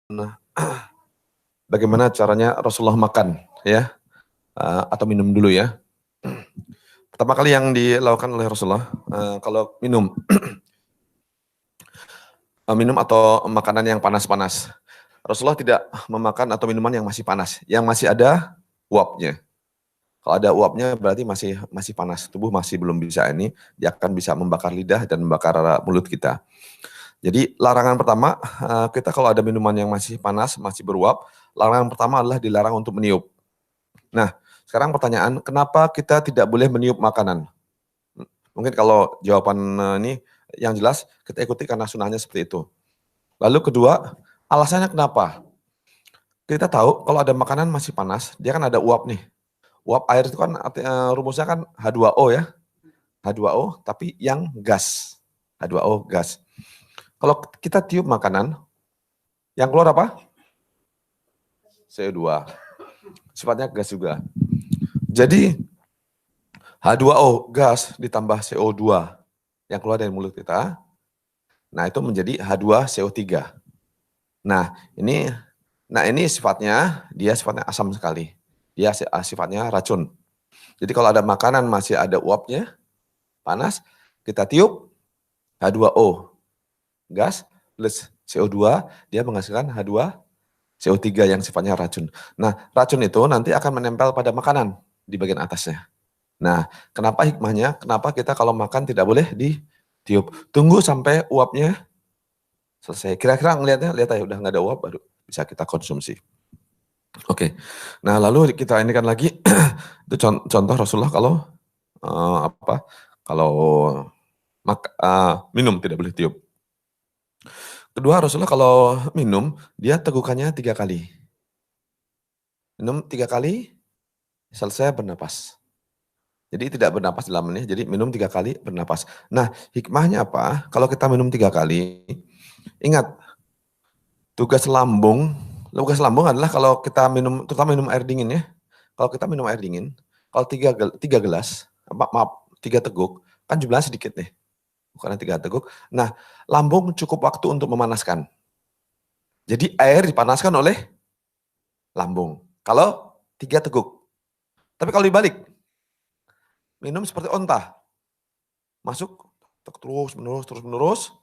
Nah, bagaimana caranya Rasulullah makan ya, atau minum dulu ya. Pertama kali yang dilakukan oleh Rasulullah, kalau minum minum atau makanan yang panas-panas. Rasulullah tidak memakan atau minuman yang masih panas, yang masih ada uapnya. Kalau ada uapnya berarti masih masih panas, tubuh masih belum bisa ini, dia akan bisa membakar lidah dan membakar mulut kita. Jadi larangan pertama, kita kalau ada minuman yang masih panas, masih beruap, larangan pertama adalah dilarang untuk meniup. Nah, sekarang pertanyaan, kenapa kita tidak boleh meniup makanan? Mungkin kalau jawaban ini yang jelas, kita ikuti karena sunnahnya seperti itu. Lalu kedua, alasannya kenapa? Kita tahu kalau ada makanan masih panas, dia kan ada uap nih. Uap air itu kan rumusnya kan H2O ya. H2O tapi yang gas. H2O gas. Kalau kita tiup makanan, yang keluar apa? CO2. Sifatnya gas juga. Jadi H2O gas ditambah CO2 yang keluar dari mulut kita. Nah, itu menjadi H2CO3. Nah, ini sifatnya asam sekali. Dia sifatnya racun. Jadi kalau ada makanan masih ada uapnya, panas, kita tiup H2O gas plus CO2, dia menghasilkan H2CO3 yang sifatnya racun. Nah, racun itu nanti akan menempel pada makanan di bagian atasnya. Nah, kenapa hikmahnya? Kenapa kita kalau makan tidak boleh ditiup? Tunggu sampai uapnya selesai. Kira-kira ngelihatnya, lihat aja udah nggak ada uap baru bisa kita konsumsi. Oke. Nah, lalu kita ini kan lagi itu contoh Rasulullah kalau kalau minum tidak boleh tiup. Kedua, Rasulullah kalau minum dia tegukannya 3 kali. Minum 3 kali, selesai bernapas. Jadi tidak bernapas dalam ini, jadi minum 3 kali bernapas. Nah, hikmahnya apa? Kalau kita minum 3 kali, ingat tugas lambung adalah kalau kita minum, terutama minum air dingin ya. Kalau kita minum air dingin, kalau 3 gelas, maaf 3 teguk, kan jumlahnya sedikit nih. Bukan 3 teguk. Nah, lambung cukup waktu untuk memanaskan. Jadi air dipanaskan oleh lambung. Kalau 3 teguk. Tapi kalau dibalik, minum seperti onta. Masuk terus menerus,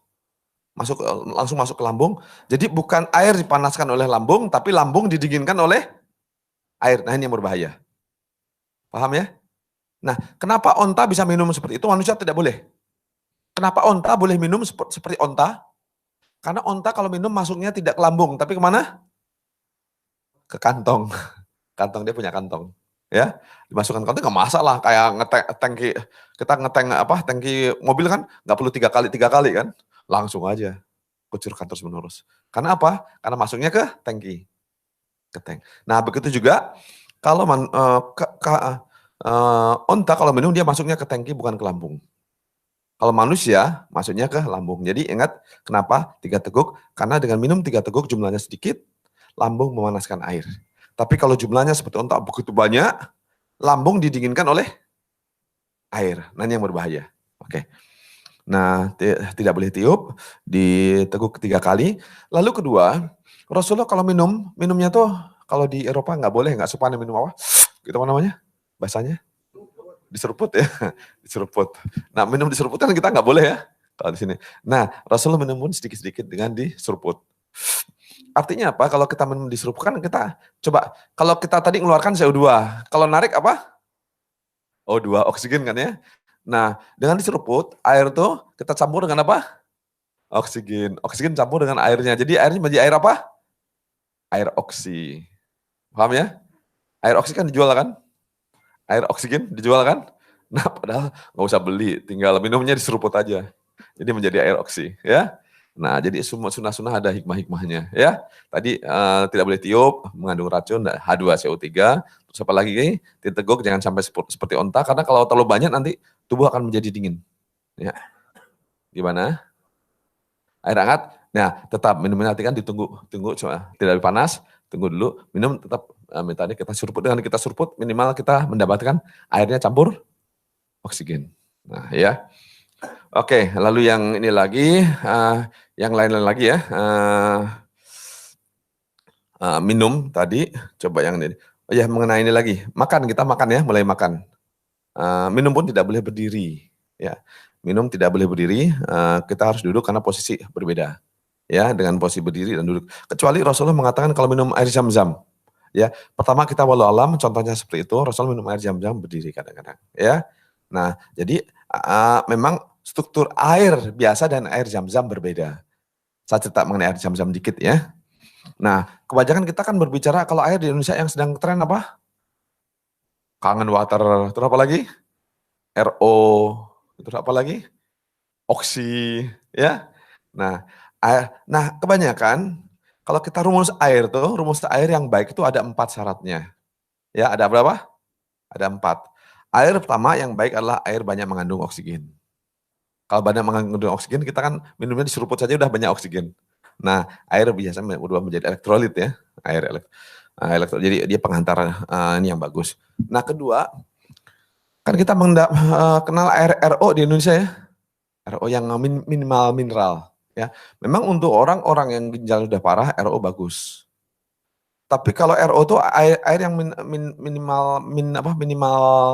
langsung masuk ke lambung. Jadi bukan air dipanaskan oleh lambung, tapi lambung didinginkan oleh air. Nah, ini yang berbahaya. Paham ya? Nah, kenapa onta bisa minum seperti itu? Manusia tidak boleh. Kenapa onta boleh minum seperti onta? Karena onta kalau minum masuknya tidak ke lambung, tapi kemana? Ke kantong. Kantong, dia punya kantong. Ya, dimasukkan kantong nggak masalah, kayak tangki, kita tangki mobil kan nggak perlu 3 kali kan, langsung aja kucurkan terus menerus. Karena apa? Karena masuknya ke tangki, ke tank. Nah, begitu juga kalau onta kalau minum dia masuknya ke tangki bukan ke lambung. Kalau manusia masuknya ke lambung. Jadi ingat kenapa 3 teguk? Karena dengan minum 3 teguk jumlahnya sedikit, lambung memanaskan air. Tapi kalau jumlahnya seperti onta begitu banyak, lambung didinginkan oleh air. Nah, ini yang berbahaya. Oke. Nah, tidak boleh tiup, diteguk 3 kali. Lalu kedua, Rasulullah kalau minumnya tuh kalau di Eropa nggak boleh, nggak sopan minum apa? Gitu apa namanya? Bahasanya? Diseruput ya, diseruput. Nah, minum diseruput kan kita nggak boleh ya, kalau di sini. Nah, Rasulullah minum pun sedikit-sedikit dengan diseruput. Artinya apa? Kalau kita minum diseruput kan kita, coba, kalau kita tadi mengeluarkan CO2, kalau narik apa? O2, oksigen kan ya. Nah, dengan diseruput, air tuh kita campur dengan apa? Oksigen. Oksigen campur dengan airnya. Jadi airnya menjadi air apa? Air oksi. Paham ya? Air oksi kan dijual kan? Air oksigen dijual kan? Nah, padahal nggak usah beli, tinggal minumnya diseruput aja. Jadi menjadi air oksi, ya. Nah, jadi semua sunnah-sunnah ada hikmah-hikmahnya, ya. Tadi tidak boleh tiup, mengandung racun, H2CO3. Terus apa lagi? Diteguk, jangan sampai seperti onta, karena kalau terlalu banyak nanti tubuh akan menjadi dingin. Ya. Gimana? Air hangat? Nah, tetap minumnya nanti kan tunggu tidak panas, tunggu dulu, minum tetap minta kita seruput, dengan kita seruput minimal kita mendapatkan airnya campur oksigen. Nah, ya. Oke, lalu yang ini lagi, yang lain-lain lagi ya. Minum tadi, coba yang ini. Oh ya, mengenai ini lagi. Makan, kita makan ya, mulai makan. Minum pun tidak boleh berdiri. Ya, minum tidak boleh berdiri. Kita harus duduk karena posisi berbeda. Ya, dengan posisi berdiri dan duduk. Kecuali Rasulullah mengatakan kalau minum air zam-zam. Ya, pertama kita walau alam, contohnya seperti itu. Rasulullah minum air zam-zam berdiri kadang-kadang. Ya, nah jadi memang struktur air biasa dan air zam-zam berbeda. Saya cerita mengenai air zam-zam dikit ya. Nah, kebanyakan kita kan berbicara kalau air di Indonesia yang sedang tren apa? Kangen water, terus apa lagi? RO, terus apa lagi? Oksi, ya. Nah, kebanyakan kalau kita rumus air yang baik itu ada 4 syaratnya. Ya, ada berapa? Ada 4. Air pertama yang baik adalah air banyak mengandung oksigen. Kalau banyak mengandung oksigen, kita kan minumnya diseruput saja udah banyak oksigen. Nah, air biasanya berubah menjadi elektrolit ya, elektrolit. Jadi dia pengantar ini yang bagus. Nah, kedua, kan kita kenal air RO di Indonesia ya. RO yang minimal mineral ya. Memang untuk orang-orang yang ginjal sudah parah RO bagus. Tapi kalau RO itu air yang minimal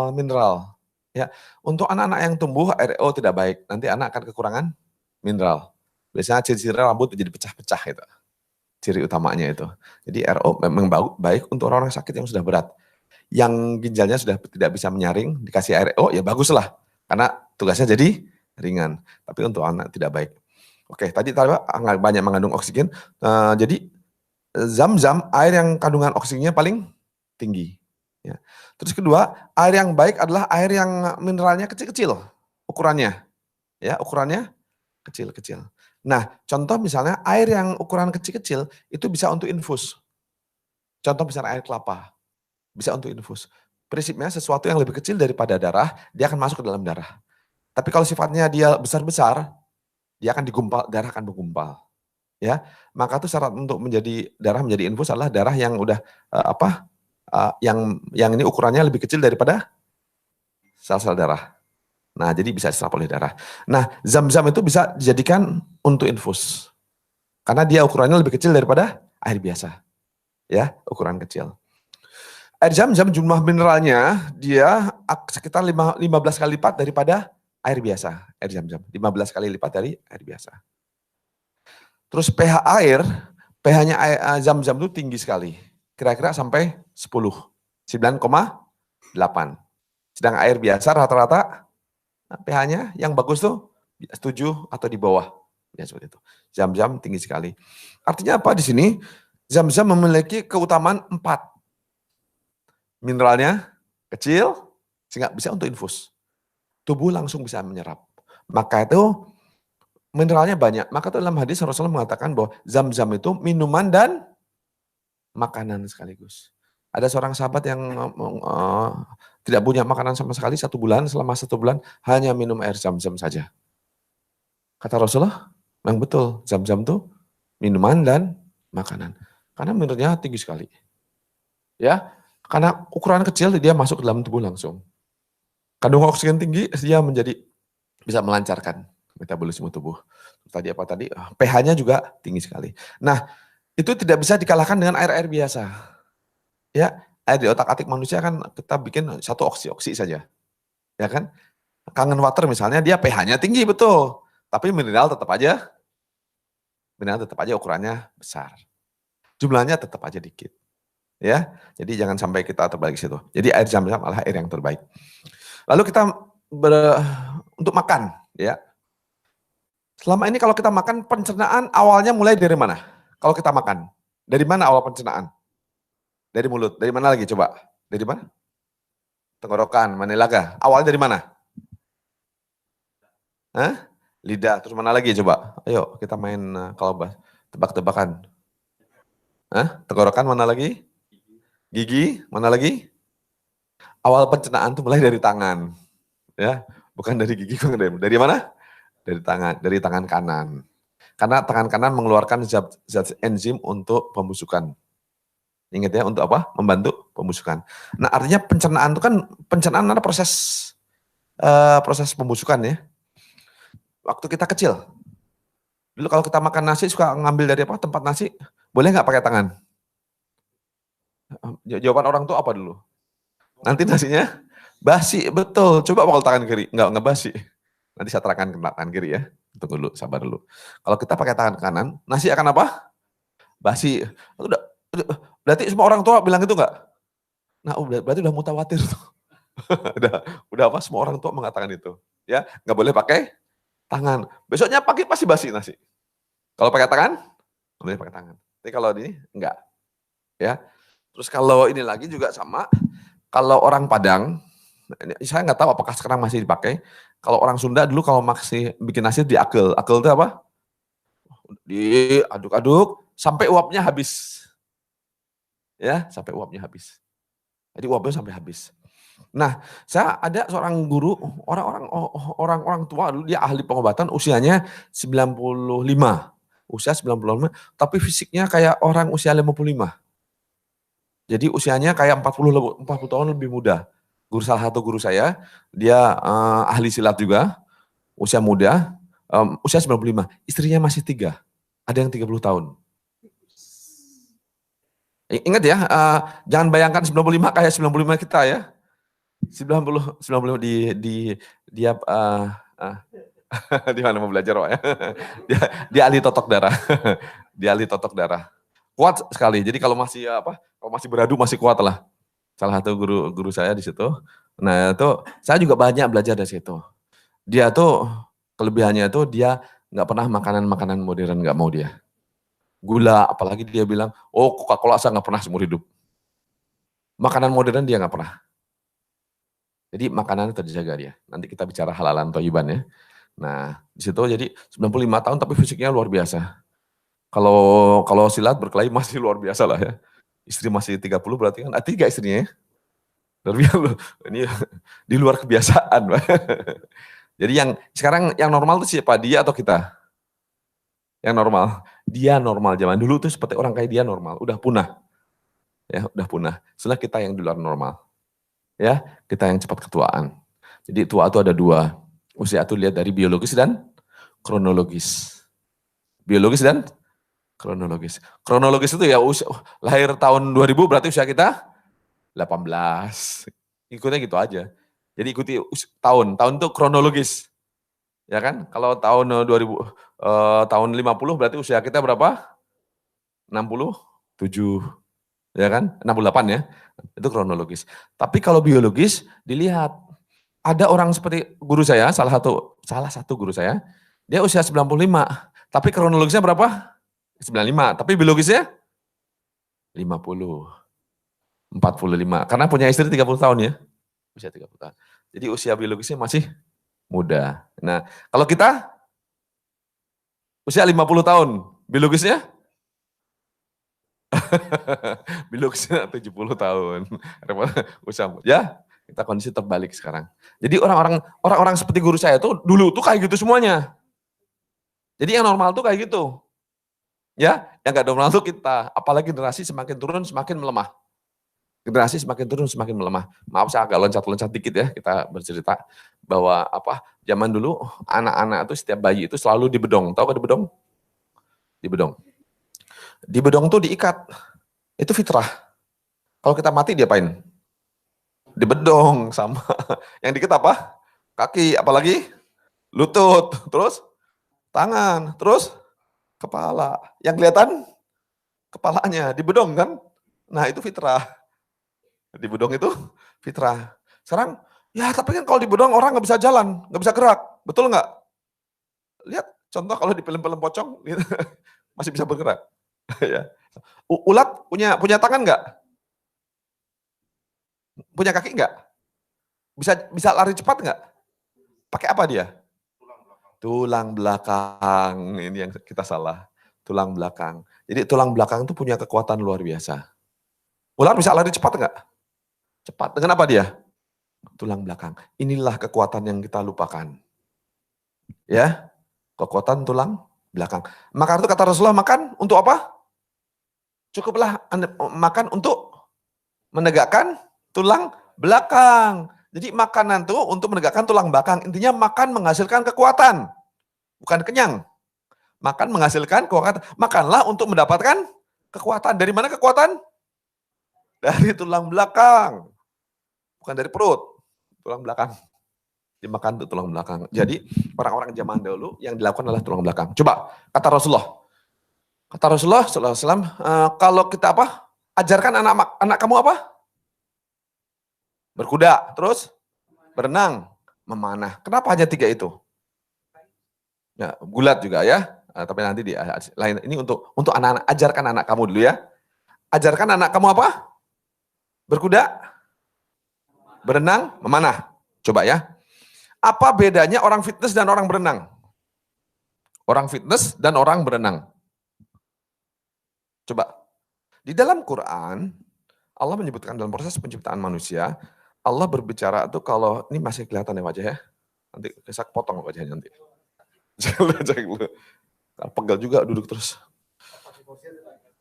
mineral ya. Untuk anak-anak yang tumbuh RO tidak baik. Nanti anak akan kekurangan mineral. Biasanya ciri-ciri rambut jadi pecah-pecah itu. Ciri utamanya itu. Jadi RO memang baik untuk orang-orang sakit yang sudah berat. Yang ginjalnya sudah tidak bisa menyaring, dikasih RO ya baguslah. Karena tugasnya jadi ringan. Tapi untuk anak tidak baik. Oke, tadi banyak mengandung oksigen. Jadi zam-zam air yang kandungan oksigennya paling tinggi. Ya. Terus kedua, air yang baik adalah air yang mineralnya kecil-kecil ukurannya. Ya, ukurannya kecil-kecil. Nah, contoh misalnya air yang ukuran kecil-kecil itu bisa untuk infus. Contoh misalnya air kelapa, bisa untuk infus. Prinsipnya sesuatu yang lebih kecil daripada darah, dia akan masuk ke dalam darah. Tapi kalau sifatnya dia besar-besar, dia akan darah akan menggumpal. Ya, maka itu syarat untuk darah menjadi infus adalah darah yang udah yang ini ukurannya lebih kecil daripada sel-sel darah. Nah, jadi bisa diserap oleh darah. Nah, zam-zam itu bisa dijadikan untuk infus. Karena dia ukurannya lebih kecil daripada air biasa. Ya, ukuran kecil. Air zam-zam jumlah mineralnya dia sekitar 15 kali lipat daripada air biasa. Air zam-zam 15 kali lipat dari air biasa. Terus pH air, pH-nya zam-zam itu tinggi sekali. Kira-kira sampai 10, 9,8. Sedang air biasa rata-rata pH-nya yang bagus tuh 7 atau di bawah. Ya seperti itu. Zam-zam tinggi sekali. Artinya apa di sini? Zam-zam memiliki keutamaan 4. Mineralnya kecil, sehingga bisa untuk infus. Tubuh langsung bisa menyerap. Maka itu mineralnya banyak. Maka dalam hadis Rasulullah mengatakan bahwa zam-zam itu minuman dan makanan sekaligus. Ada seorang sahabat yang tidak punya makanan sama sekali 1 bulan, selama 1 bulan hanya minum air zam-zam saja. Kata Rasulullah, memang betul, zam-zam itu minuman dan makanan. Karena mineralnya tinggi sekali. Ya, karena ukuran kecil dia masuk ke dalam tubuh langsung. Kandungan oksigen tinggi dia bisa melancarkan metabolisme tubuh. Tadi pH-nya juga tinggi sekali. Nah, itu tidak bisa dikalahkan dengan air-air biasa. Ya, air di otak-atik manusia kan kita bikin 1 oksi saja. Ya kan? Kangen water misalnya dia pH-nya tinggi betul, tapi mineral tetap aja ukurannya besar. Jumlahnya tetap aja dikit. Ya, jadi jangan sampai kita terbalik situ. Jadi air zam-zam adalah air yang terbaik. Lalu kita untuk makan, ya. Selama ini kalau kita makan, pencernaan awalnya mulai dari mana? Kalau kita makan, dari mana awal pencernaan? Dari mulut. Dari mana lagi coba? Dari mana? Tenggorokan, manilaga. Awalnya dari mana? Hah? Lidah. Terus mana lagi coba? Ayo kita main kalau tebak-tebakan. Hah? Tenggorokan mana lagi? Gigi mana lagi? Awal pencernaan itu mulai dari tangan. Ya, bukan dari gigi. Dari mana? Dari tangan kanan. Karena tangan kanan mengeluarkan zat enzim untuk pembusukan. Ingat ya, untuk apa? Membantu pembusukan. Nah, artinya pencernaan itu kan, pencernaan adalah proses pembusukan ya. Waktu kita kecil. Dulu kalau kita makan nasi suka ngambil dari tempat nasi, boleh nggak pakai tangan? Jawaban orang tua apa dulu? Nanti nasinya basi, betul. Coba kalau tangan kiri, nggak basi. Nanti saya terangkan ke tangan kiri ya. Tunggu dulu, sabar dulu. Kalau kita pakai tangan kanan, nasi akan apa? Basi. Berarti semua orang tua bilang itu nggak? Nah, berarti udah mutawatir tuh. udah apa? Semua orang tua mengatakan itu. Ya, nggak boleh pakai tangan. Besoknya pagi pasti basi nasi. Kalau pakai tangan, nggak boleh pakai tangan. Tapi kalau ini enggak. Ya. Terus kalau ini lagi juga sama. Kalau orang Padang, saya nggak tahu apakah sekarang masih dipakai. Kalau orang Sunda dulu kalau masih bikin nasi diakel. Akel itu apa? Diaduk-aduk sampai uapnya habis. Ya, sampai uapnya habis. Jadi uapnya sampai habis. Nah, saya ada seorang guru, orang-orang tua dulu dia ahli pengobatan usianya 95. Usia 95, tapi fisiknya kayak orang usia 55. Jadi usianya kayak 40 tahun lebih muda. Salah satu guru saya, dia ahli silat juga, usia muda, usia 95. Istrinya masih 3, ada yang 30 tahun. Ingat ya, jangan bayangkan 95 kayak 95 kita ya. 95 dia di mana mau belajar Pak ya? Dia ahli totok darah. Dia ahli totok darah. Kuat sekali. Jadi kalau masih kalau masih beradu masih kuat lah. Salah satu guru saya di situ. Nah, itu saya juga banyak belajar dari situ. Dia tuh kelebihannya tuh dia nggak pernah makanan modern, nggak mau dia. Gula, apalagi dia bilang, oh Coca-Cola saya nggak pernah seumur hidup. Makanan modern dia nggak pernah. Jadi makanannya terjaga dia. Nanti kita bicara halalan toyiban ya. Nah, di situ jadi 95 tahun tapi fisiknya luar biasa. Kalau silat berkelahi masih luar biasa lah ya. Istri masih 30 berarti kan 3 istrinya ya. Luar biasa loh. Ini di luar kebiasaan. Jadi sekarang yang normal itu siapa? Dia atau kita? Yang normal. Dia normal. Zaman dulu tuh seperti orang kayak dia normal. Udah punah. Ya, udah punah. Setelah kita yang di luar normal. Ya, kita yang cepat ketuaan. Jadi tua itu ada 2. Usia itu lihat dari biologis dan kronologis. Biologis dan kronologis. Kronologis itu ya lahir tahun 2000 berarti usia kita 18. Ikutnya gitu aja. Jadi ikuti tahun itu kronologis. Ya kan? Kalau tahun 2000 tahun 50 berarti usia kita berapa? 67. Ya kan? 68 ya. Itu kronologis. Tapi kalau biologis dilihat ada orang seperti guru saya, salah satu guru saya, dia usia 95, tapi kronologisnya berapa? 95, tapi biologisnya 50, 45. Karena punya istri 30 tahun ya. Usia 30 tahun. Jadi usia biologisnya masih muda. Nah, kalau kita usia 50 tahun, biologisnya biologisnya 70 tahun. Usia ya, kita kondisi terbalik sekarang. Jadi orang-orang seperti guru saya tuh dulu tuh kayak gitu semuanya. Jadi yang normal tuh kayak gitu. Ya, yang gak normal tuh kita. Apalagi generasi semakin turun semakin melemah. Generasi semakin turun semakin melemah. Maaf saya agak loncat-loncat dikit ya, kita bercerita bahwa zaman dulu anak-anak itu setiap bayi itu selalu dibedong. Tahu gak dibedong? Dibedong. Dibedong tuh diikat. Itu fitrah. Kalau kita mati diapain? Dibedong sama. Yang diikat apa? Kaki, apalagi lutut, terus tangan, terus kepala. Yang kelihatan kepalanya dibedong kan? Nah, itu fitrah. Dibedong itu fitrah. Sekarang, ya tapi kan kalau dibedong orang nggak bisa jalan, nggak bisa gerak. Betul nggak? Lihat contoh kalau di film-film pocong, gitu, masih bisa bergerak. Ya. Ulat punya tangan nggak? Punya kaki nggak? Bisa lari cepat nggak? Pakai apa dia? Tulang belakang. Ini yang kita salah. Tulang belakang. Jadi tulang belakang itu punya kekuatan luar biasa. Ular bisa lari cepat nggak? Cepat. Dengan apa dia? Tulang belakang. Inilah kekuatan yang kita lupakan. Ya, kekuatan tulang belakang. Maka itu kata Rasulullah, makan untuk apa? Cukuplah makan untuk menegakkan tulang belakang. Jadi makanan tuh untuk menegakkan tulang belakang. Intinya makan menghasilkan kekuatan. Bukan kenyang. Makan menghasilkan kekuatan. Makanlah untuk mendapatkan kekuatan. Dari mana kekuatan? Dari tulang belakang. Bukan dari perut. Tulang belakang. Dimakan tuh tulang belakang. Jadi orang-orang zaman dahulu yang dilakukan adalah tulang belakang. Coba, kata Rasulullah. Kata Rasulullah SAW, kalau kita apa? Ajarkan anak kamu apa? Berkuda, terus berenang, memanah. Kenapa hanya 3 itu? Ya, gulat juga ya. Tapi nanti di lain ini untuk anak-anak, ajarkan anak kamu dulu ya. Ajarkan anak kamu apa? Berkuda, berenang, memanah. Coba ya. Apa bedanya orang fitness dan orang berenang? Orang fitness dan orang berenang. Coba. Di dalam Quran, Allah menyebutkan dalam proses penciptaan manusia, Allah berbicara tuh kalau, ini masih kelihatan ya wajah ya. Nanti saya potong wajahnya nanti. Jangan dulu. Pegel juga duduk terus.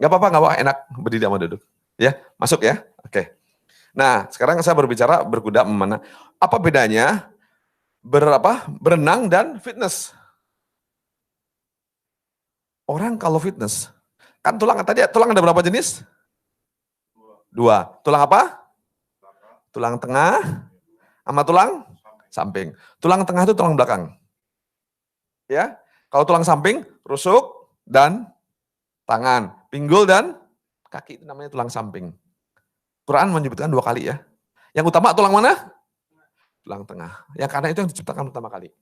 Gak apa-apa, enak berdiri sama duduk. Ya, masuk ya. Oke. Nah, sekarang saya berbicara berkuda memanah. Apa bedanya berenang dan fitness? Orang kalau fitness, kan tulang tadi tulang ada berapa jenis? 2. Tulang apa? Tulang tengah sama tulang samping. Tulang tengah itu tulang belakang. Ya. Kalau tulang samping, rusuk dan tangan, pinggul dan kaki, itu namanya tulang samping. Quran menyebutkan 2 kali ya. Yang utama tulang mana? Tulang tengah. Ya karena itu yang diciptakan pertama kali.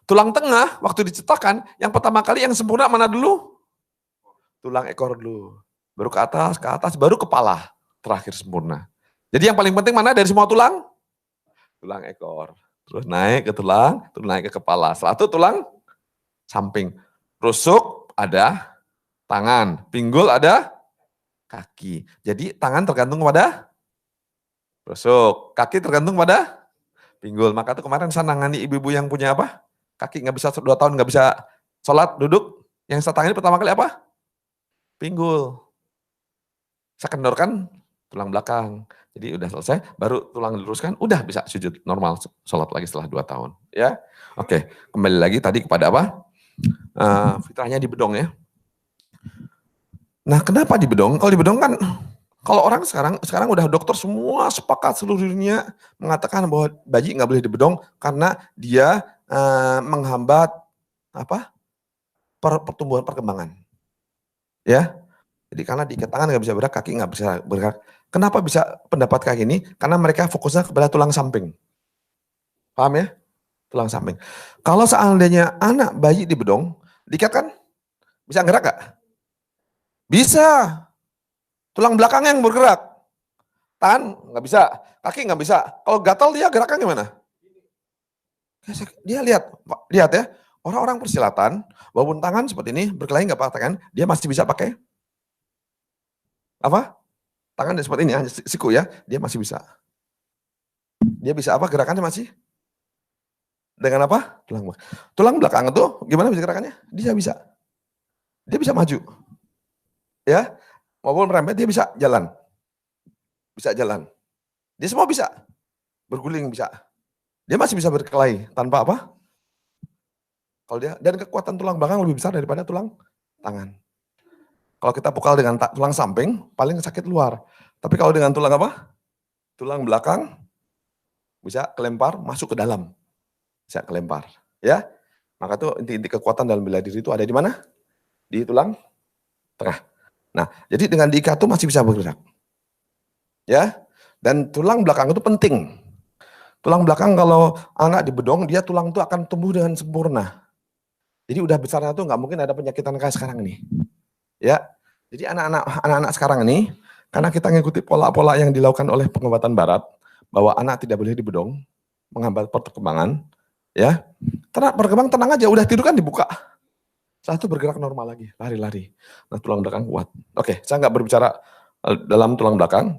Tulang tengah waktu diciptakan, yang pertama kali yang sempurna mana dulu? Tulang ekor dulu. Baru ke atas, baru kepala. Terakhir sempurna. Jadi yang paling penting mana dari semua tulang? Tulang ekor. Terus naik ke tulang, terus naik ke kepala. Setelah itu tulang samping. Rusuk ada tangan, pinggul ada kaki. Jadi tangan tergantung pada rusuk, kaki tergantung pada pinggul. Maka tuh kemarin saya nangani ibu-ibu yang punya apa? Kaki nggak bisa 2 tahun nggak bisa sholat, duduk. Yang saya tangani pertama kali apa? Pinggul. Saya kendorkan tulang belakang. Jadi udah selesai, baru tulang diluruskan, udah bisa sujud normal, sholat lagi setelah 2 tahun. Ya, oke. Kembali lagi tadi kepada apa? Fitrahnya di bedong ya. Nah, kenapa di bedong? Kalau di bedong kan, kalau orang sekarang udah dokter semua sepakat seluruh dunia mengatakan bahwa bayi nggak boleh di bedong karena dia menghambat apa? Pertumbuhan perkembangan. Ya, jadi karena diikat tangan nggak bisa bergerak, kaki nggak bisa bergerak. Kenapa bisa pendapat kayak gini? Karena mereka fokusnya kepada tulang samping. Paham ya? Tulang samping. Kalau seandainya anak bayi di bedong, diikat kan? Bisa gerak gak? Bisa. Tulang belakang yang bergerak. Tangan nggak bisa, kaki nggak bisa. Kalau gatal dia geraknya gimana? Dia lihat ya. Orang-orang persilatan, walaupun tangan seperti ini, berkelahi nggak pakai tangan, dia masih bisa pakai apa? Tangan seperti ini, siku ya, dia masih bisa. Dia bisa apa? Gerakannya masih dengan apa? Tulang belakang itu gimana bisa gerakannya? Dia bisa. Dia bisa maju. Ya, maupun merembet dia bisa jalan. Bisa jalan. Dia semua bisa. Berguling bisa. Dia masih bisa berkelahi tanpa apa? Kalau dia, dan kekuatan tulang belakang lebih besar daripada tulang tangan. Kalau kita pukul dengan tulang samping, paling sakit luar. Tapi kalau dengan tulang apa? Tulang belakang, bisa kelempar, masuk ke dalam. Bisa kelempar. Ya, maka itu inti-inti kekuatan dalam bela diri itu ada di mana? Di tulang tengah. Nah, jadi dengan diikat itu masih bisa bergerak. Ya, dan tulang belakang itu penting. Tulang belakang kalau anak di bedong, dia tulang itu akan tumbuh dengan sempurna. Jadi udah besarnya tuh nggak mungkin ada penyakitan kayak sekarang ini. Ya, jadi anak-anak sekarang ini, karena kita ngikuti pola-pola yang dilakukan oleh pengobatan barat, bahwa anak tidak boleh dibedong, menghambat perkembangan, ya. Perkembangan tenang aja, udah tidur kan dibuka. Setelah itu bergerak normal lagi, lari-lari. Nah, tulang belakang kuat. Oke, saya nggak berbicara dalam tulang belakang.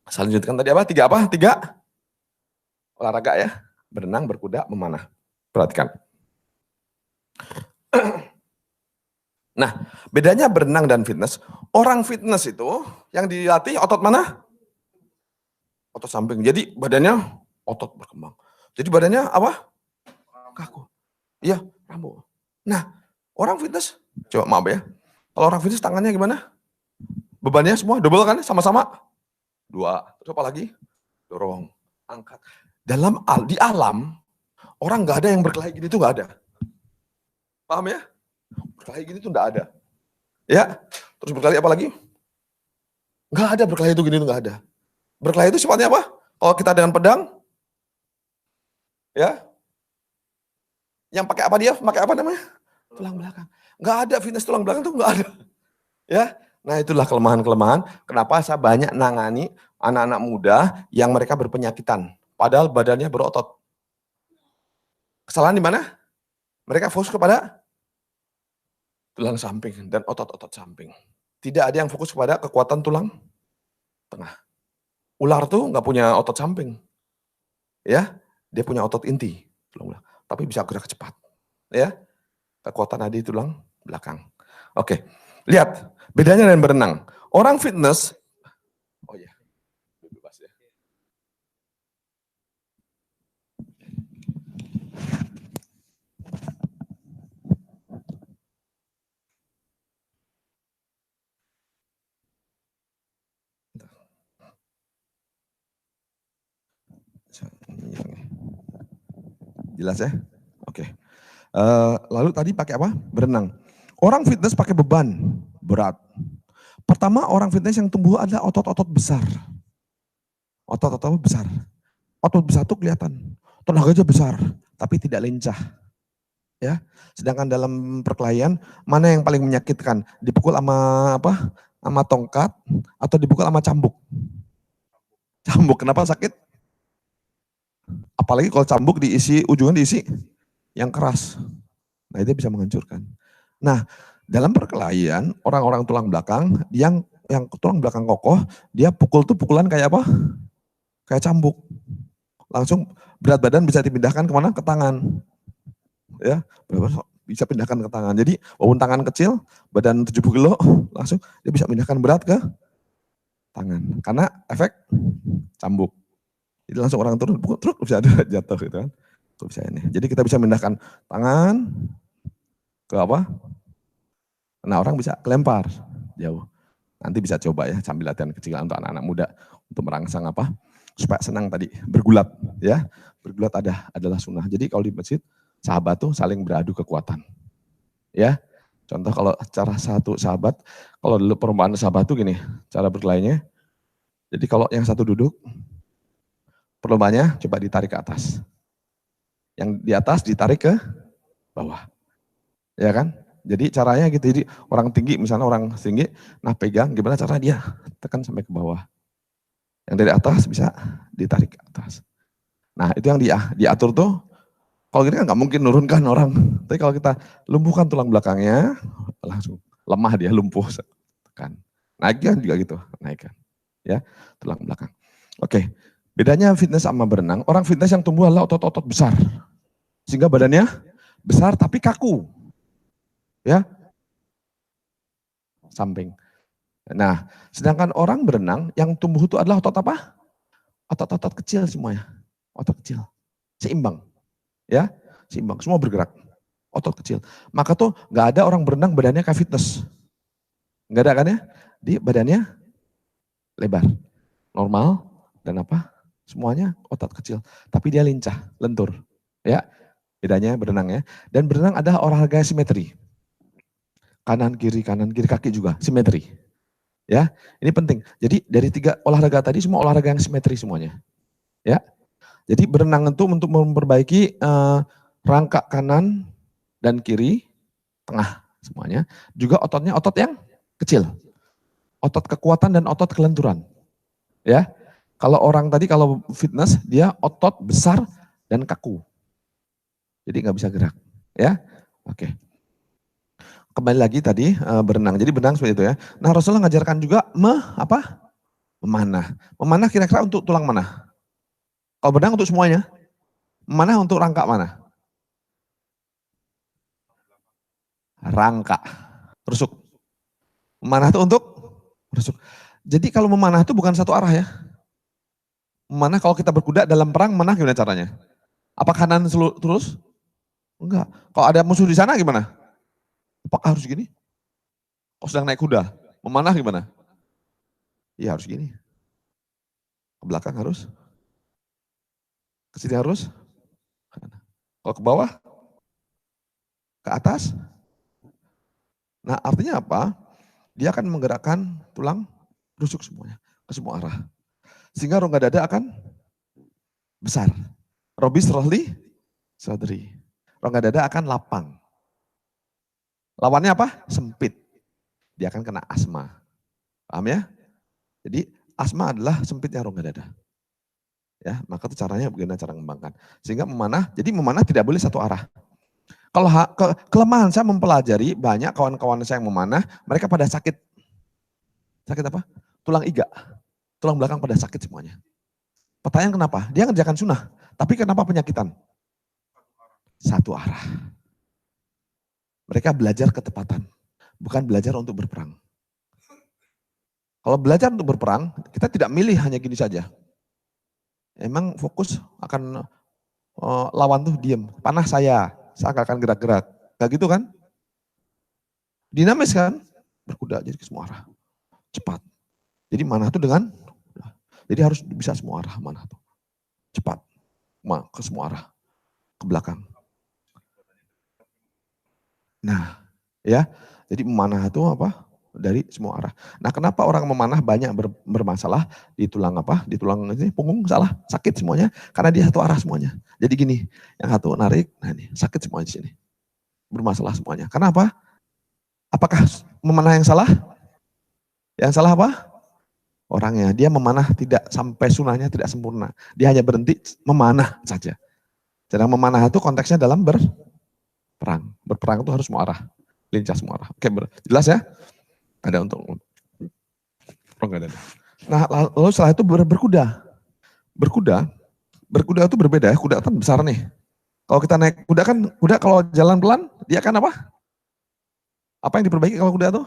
Saya lanjutkan tadi apa? 3 apa? 3 olahraga ya. Berenang, berkuda, memanah. Perhatikan. Nah, bedanya berenang dan fitness. Orang fitness itu yang dilatih otot mana? Otot samping. Jadi badannya otot berkembang. Jadi badannya apa? Kaku. Iya, rambu. Nah, orang fitness, coba maaf ya. Kalau orang fitness tangannya gimana? Bebannya semua double kan? Sama-sama? 2. Terus apa lagi? Dorong, angkat. Di alam, orang nggak ada yang berkelahi gini tuh nggak ada. Paham ya? Berkelahi gini tuh nggak ada. Ya, terus berkelahi apa lagi? Nggak ada berkelahi itu gini tuh nggak ada. Berkelahi itu sifatnya apa? Kalau kita dengan pedang, ya, yang pakai apa dia? Pakai apa namanya? Tulang belakang. Nggak ada fitness tulang belakang tuh nggak ada. Ya, nah itulah kelemahan-kelemahan. Kenapa saya banyak nangani anak-anak muda yang mereka berpenyakitan, padahal badannya berotot. Kesalahan di mana? Mereka fokus kepada tulang samping dan otot-otot samping. Tidak ada yang fokus kepada kekuatan tulang tengah. Ular tuh nggak punya otot samping, ya, dia punya otot inti, tapi bisa gerak cepat, ya. Kekuatan ada di tulang belakang. Oke, lihat bedanya dengan berenang. Orang fitness, oh ya, bebas ya. Jelas ya? Oke. Lalu tadi pakai apa? Berenang. Orang fitness pakai beban berat. Pertama, orang fitness yang tumbuh adalah otot-otot besar. Otot-otot besar. Otot besar itu kelihatan. Tenaganya besar, tapi tidak lincah. Ya. Sedangkan dalam perkelahian, mana yang paling menyakitkan? Dipukul sama apa? Sama tongkat atau dipukul sama cambuk? Cambuk, kenapa sakit? Apalagi kalau cambuk diisi, ujungnya diisi yang keras. Nah, itu bisa menghancurkan. Nah, dalam perkelahian, orang-orang tulang belakang, yang tulang belakang kokoh, dia pukul tuh pukulan kayak apa? Kayak cambuk. Langsung berat badan bisa dipindahkan kemana? Ke tangan. Ya, bisa pindahkan ke tangan. Jadi, walaupun tangan kecil, badan 70 kilo, langsung dia bisa pindahkan berat ke tangan. Karena efek cambuk. Jadi langsung orang turun, truk bisa jatuh gitu kan. Bisa ini. Jadi kita bisa pindahkan tangan ke apa? Nah, orang bisa kelempar jauh. Nanti bisa coba ya sambil latihan kecil untuk anak-anak muda untuk merangsang apa? Supaya senang tadi bergulat ya. Bergulat adalah sunnah. Jadi kalau di masjid sahabat tuh saling beradu kekuatan. Ya. Contoh kalau cara satu sahabat, kalau dulu perumpamaan sahabat tuh gini, cara berkelahinya. Jadi kalau yang satu duduk, perlombanya coba ditarik ke atas. Yang di atas ditarik ke bawah. Ya kan? Jadi caranya gitu, jadi orang tinggi, misalnya orang tinggi, nah pegang, gimana cara dia tekan sampai ke bawah. Yang dari atas bisa ditarik ke atas. Nah itu yang diatur tuh, kalau gini kan nggak mungkin nurunkan orang. Tapi kalau kita lumpuhkan tulang belakangnya, langsung lemah dia, lumpuh. Tekan. Naikkan juga gitu, naikkan. Ya, tulang belakang. Oke, bedanya fitness sama berenang, orang fitness yang tumbuh adalah otot-otot besar. Sehingga badannya besar tapi kaku. Ya, samping. Nah, sedangkan orang berenang yang tumbuh itu adalah otot apa? Otot-otot kecil semuanya. Otot kecil. Seimbang. Ya, seimbang. Semua bergerak. Otot kecil. Maka tuh nggak ada orang berenang badannya kayak fitness. Nggak ada kan ya? Di badannya lebar. Normal dan apa? Semuanya otot kecil. Tapi dia lincah, lentur. Ya, bedanya berenang ya. Dan berenang adalah olahraga simetri. Kanan kiri kaki juga simetri. Ya, ini penting. Jadi dari 3 olahraga tadi semua olahraga yang simetri semuanya. Ya. Jadi berenang itu untuk memperbaiki rangka kanan dan kiri, tengah semuanya. Juga ototnya otot yang kecil. Otot kekuatan dan otot kelenturan. Ya. Kalau orang tadi kalau fitness dia otot besar dan kaku. Jadi nggak bisa gerak. Ya. Oke. Kembali lagi tadi berenang. Jadi berenang seperti itu ya. Nah Rasulullah ngajarkan juga memanah. Memanah kira-kira untuk tulang mana? Kalau berenang untuk semuanya. Memanah untuk rangka mana? Rangka. Rusuk. Memanah itu untuk rusuk. Jadi kalau memanah itu bukan satu arah ya. Memanah kalau kita berkuda dalam perang, memanah gimana caranya? Apa kanan terus? Enggak. Kalau ada musuh di sana gimana? Apakah harus gini? Kalau sedang naik kuda, memanah gimana? Iya harus gini. ke belakang harus, ke sini harus, kalau ke bawah, ke atas. Nah artinya apa? Dia akan menggerakkan tulang rusuk semuanya, ke semua arah. Sehingga rongga dada akan besar. Robis rohli sadri. Rongga dada akan lapang. Lawannya apa? Sempit. Dia akan kena asma. Paham ya? Jadi asma adalah sempitnya rongga dada. Ya, maka itu caranya bagaimana cara mengembangkan. Sehingga memanah, jadi memanah tidak boleh satu arah. Kalau kelemahan saya mempelajari banyak kawan-kawan saya yang memanah, mereka pada sakit. Sakit apa? Tulang iga. Tulang belakang pada sakit semuanya. Pertanyaan kenapa? Dia ngerjakan sunnah, tapi kenapa penyakitan? Satu arah. Mereka belajar ketepatan, bukan belajar untuk berperang. Kalau belajar untuk berperang, kita tidak milih hanya gini saja. Emang fokus akan lawan tuh diem, panah saya nggak akan gerak-gerak. Gak gitu kan? Dinamis kan? Berkuda jadi ke semua arah. Cepat. Jadi mana tuh dengan, jadi harus bisa semua arah mana tuh. Cepat. Ke semua arah. Ke belakang. Nah, ya. Jadi memanah itu apa? Dari semua arah. Nah, kenapa orang memanah banyak bermasalah di tulang apa? Di tulang ini punggung salah, sakit semuanya karena dia satu arah semuanya. Jadi gini, yang satu narik, nah ini sakit semuanya di sini. Bermasalah semuanya. Kenapa? Apakah memanah yang salah? Yang salah apa? Orangnya. Dia memanah tidak sampai sunahnya tidak sempurna. Dia hanya berhenti memanah saja. Sedang memanah itu konteksnya dalam berperang. Berperang itu harus semua arah. Lincah semua arah. Oke, jelas ya? Ada untuk rongga dada. Nah, lalu setelah itu berkuda. Berkuda itu berbeda ya. Kuda kan besar nih. Kalau kita naik kuda kan, kuda kalau jalan pelan, dia akan apa? Apa yang diperbaiki kalau kuda tuh?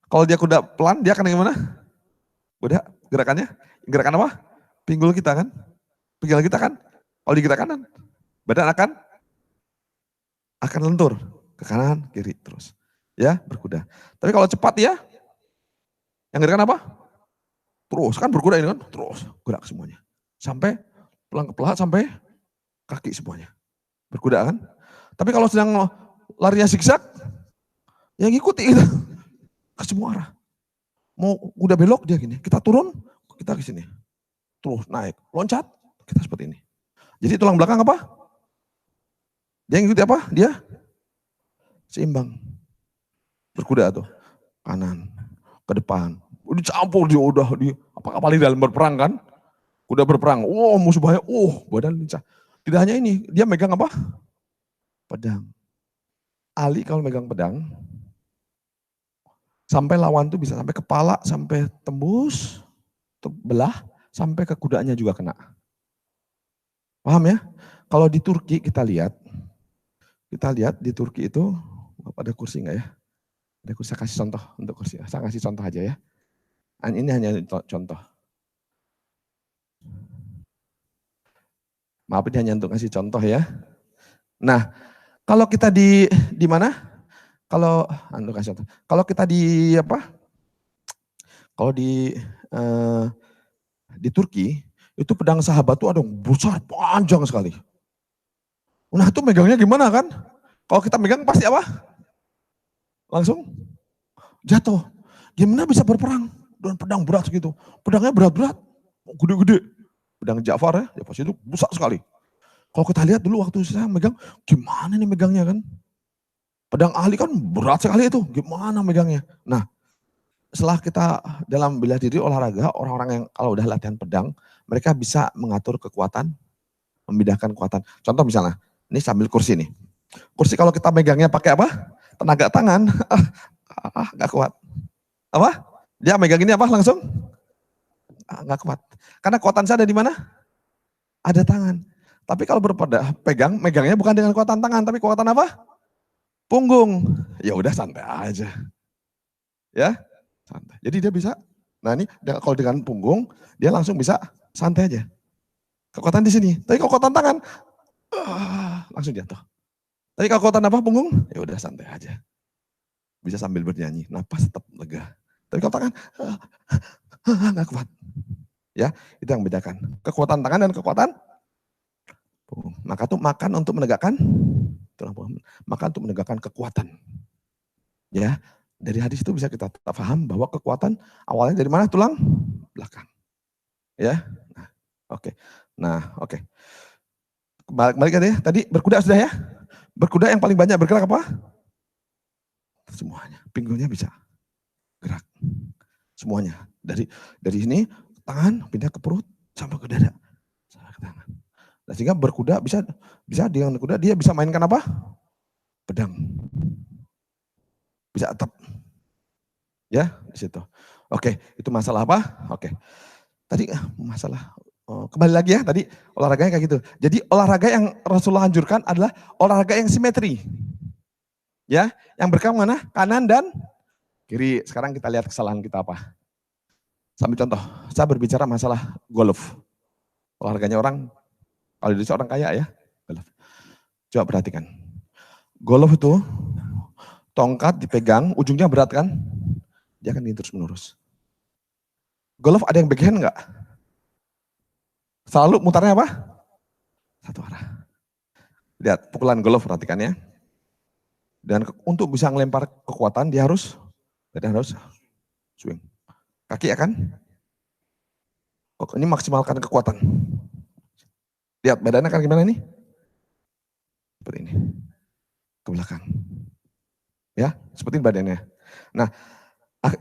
Kalau dia kuda pelan, dia akan gimana? Kuda gerakannya? Gerakan apa? Pinggul kita kan? Pinggul kita kan? Kalau digerak kanan, badan akan lentur ke kanan, kiri terus. Ya, berkuda. Tapi kalau cepat ya, yang gerakan apa? Terus, kan berkuda ini kan, terus gerak semuanya. Sampai pulang ke pelat, sampai kaki semuanya. Berkuda kan? Tapi kalau sedang larinya zigzag, ya ngikuti gitu. Ke semua arah. Mau kuda belok dia gini, kita turun, kita ke sini. Terus naik, loncat, kita seperti ini. Jadi tulang belakang apa? Dia ngikuti apa? Dia seimbang. Berkuda tuh, kanan, ke depan. Udah campur dia, apalagi dalam berperang kan. Kuda berperang, musuh bahaya, badan lincah. Tidak hanya ini, dia megang apa? Pedang. Ali kalau megang pedang, sampai lawan tuh bisa sampai kepala, sampai tembus, belah, sampai ke kudanya juga kena. Paham ya? Kalau di Turki kita lihat di Turki itu, ada kursi enggak ya? Ada kursi, saya kasih contoh untuk kursi. Saya kasih contoh aja ya. Ini hanya contoh. Maaf ini hanya untuk kasih contoh ya. Nah, kalau kita di mana? Kalau untuk kasih contoh. Kalau kita di apa? Kalau di Turki itu pedang sahabat tuh ada besar panjang sekali. Nah itu megangnya gimana kan? Kalau kita megang pasti apa? Langsung jatuh. Gimana bisa berperang dengan pedang berat segitu? Pedangnya berat-berat, gede-gede. Pedang Ja'far ya, pasti itu besar sekali. Kalau kita lihat dulu waktu saya megang, gimana nih megangnya kan? Pedang ahli kan berat sekali itu, gimana megangnya? Nah, setelah kita dalam bela diri olahraga, orang-orang yang kalau udah latihan pedang, mereka bisa mengatur kekuatan, memindahkan kekuatan. Contoh misalnya, ini sambil kursi nih. Kursi kalau kita megangnya pakai apa? Tenaga tangan, gak kuat. Apa? Dia megang ini apa langsung? Gak kuat. Karena kekuatan saya ada di mana? Ada tangan. Tapi kalau megangnya bukan dengan kekuatan tangan, tapi kekuatan apa? Punggung. Ya udah santai aja. Ya, santai. Jadi dia bisa, nah ini kalau dengan punggung, dia langsung bisa santai aja. Kekuatan di sini. Tapi kalau kekuatan tangan, langsung jatuh. Tapi kalau kekuatan apa punggung, ya udah santai aja. Bisa sambil bernyanyi, napas tetap lega. Tapi kalau tangan, nggak kuat. Ya, itu yang bedakan. Kekuatan tangan dan kekuatan punggung. Maka tuh makan untuk menegakkan tulang punggung. Makan untuk menegakkan kekuatan. Ya, dari hadis itu bisa kita paham bahwa kekuatan awalnya dari mana? Tulang belakang. Ya, nah, oke. Nah, oke. Balik ya, tadi berkuda sudah ya? Berkuda yang paling banyak bergerak apa? Semuanya. Pinggulnya bisa gerak. Semuanya. Dari sini tangan pindah ke perut sampai ke dada. Sampai ke tangan. Nah, sehingga berkuda bisa dengan kuda dia bisa mainkan apa? Pedang. Bisa atap. Ya, di situ. Oke, itu masalah apa? Oke. Tadi masalah kembali lagi ya, tadi olahraganya kayak gitu. Jadi olahraga yang Rasulullah anjurkan adalah olahraga yang simetri. Ya, yang berkembang mana? Kanan dan kiri. Sekarang kita lihat kesalahan kita apa. Sambil contoh, saya berbicara masalah golf. Olahraganya orang, kalau Indonesia orang kaya ya, golf. Coba perhatikan. Golf itu, tongkat dipegang, ujungnya berat kan? Dia akan terus menerus. Golf ada yang backhand enggak? Selalu mutarnya apa? Satu arah. Lihat, pukulan golf perhatikan ya. Dan untuk bisa ngelempar kekuatan, dia harus swing. Kaki ya kan? Ini maksimalkan kekuatan. Lihat badannya kan gimana ini? Seperti ini. Ke belakang. Ya, seperti badannya. Nah,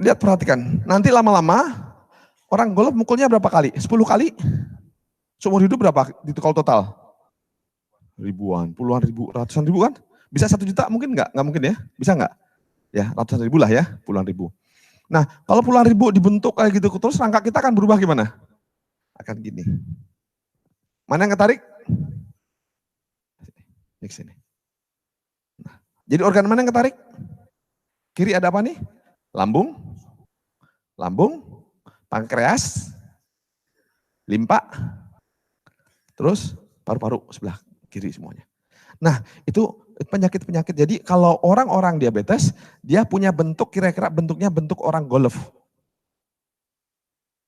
lihat perhatikan. Nanti lama-lama orang golf mukulnya berapa kali? 10 kali? Seumur hidup berapa kalau total? Ribuan, puluhan ribu, ratusan ribu kan? Bisa 1 juta mungkin enggak? Enggak mungkin ya? Bisa enggak? Ya, ratusan ribu lah ya, puluhan ribu. Nah, kalau puluhan ribu dibentuk kayak gitu, terus rangka kita akan berubah gimana? Akan gini. Mana yang ketarik? Ini sini. Nah, jadi organ mana yang ketarik? Kiri ada apa nih? Lambung, pankreas, limpa, terus paru-paru sebelah kiri semuanya. Nah, itu penyakit-penyakit. Jadi kalau orang-orang diabetes, dia punya bentuk kira-kira bentuknya bentuk orang golf.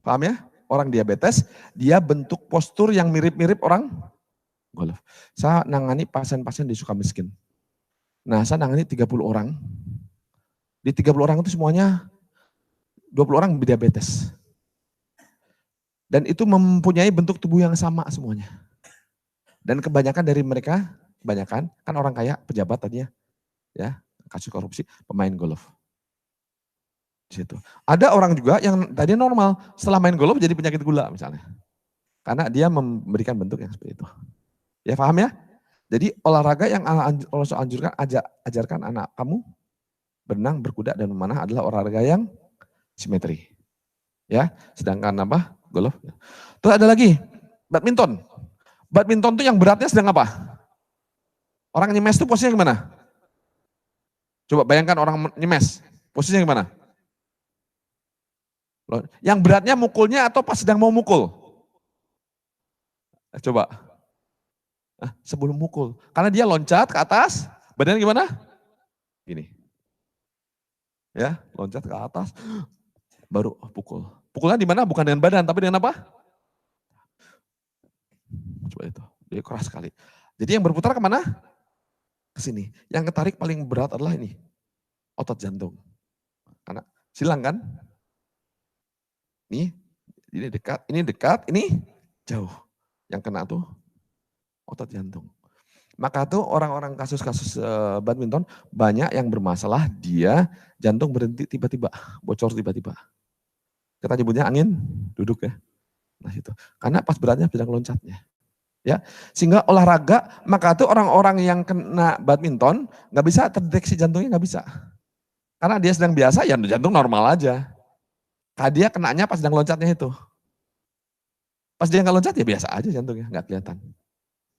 Paham ya? Orang diabetes, dia bentuk postur yang mirip-mirip orang golf. Saya nangani pasien-pasien di Sukamiskin. Nah, saya nangani 30 orang. Di 30 orang itu semuanya 20 orang diabetes. Dan itu mempunyai bentuk tubuh yang sama semuanya. Dan kebanyakan dari mereka, kan orang kaya, pejabat tadinya, ya, kasus korupsi, pemain golf. Di situ. Ada orang juga yang tadi normal, setelah main golf jadi penyakit gula misalnya. Karena dia memberikan bentuk yang seperti itu. Ya paham ya? Jadi olahraga yang Rasul anjurkan, ajarkan anak kamu berenang, berkuda, dan memanah adalah olahraga yang simetri. Ya, sedangkan apa? Golf. Terus ada lagi, badminton. Badminton itu yang beratnya sedang apa? Orang nyemes itu posisinya gimana? Coba bayangkan orang nyemes, posisinya gimana? Yang beratnya mukulnya atau pas sedang mau mukul? Coba. Sebelum mukul. Karena dia loncat ke atas, badannya gimana? Gini. Ya, loncat ke atas, baru pukul. Pukulnya di mana? Bukan dengan badan, tapi dengan apa? Coba itu, dia keras sekali. Jadi yang berputar kemana? Ke sini. Yang ketarik paling berat adalah ini, otot jantung. Karena silang kan? Ini dekat, ini jauh. Yang kena tuh otot jantung. Maka tuh orang-orang kasus-kasus badminton banyak yang bermasalah, dia jantung berhenti tiba-tiba, bocor tiba-tiba. Kita nyebutnya angin duduk ya. Nah itu, karena pas beratnya sedang loncatnya. Ya, sehingga olahraga, maka tuh orang-orang yang kena badminton nggak bisa terdeteksi jantungnya, nggak bisa. Karena dia sedang biasa, ya jantung normal aja. Karena dia kenanya pas sedang loncatnya itu. Pas dia nggak loncat ya biasa aja jantungnya, nggak kelihatan.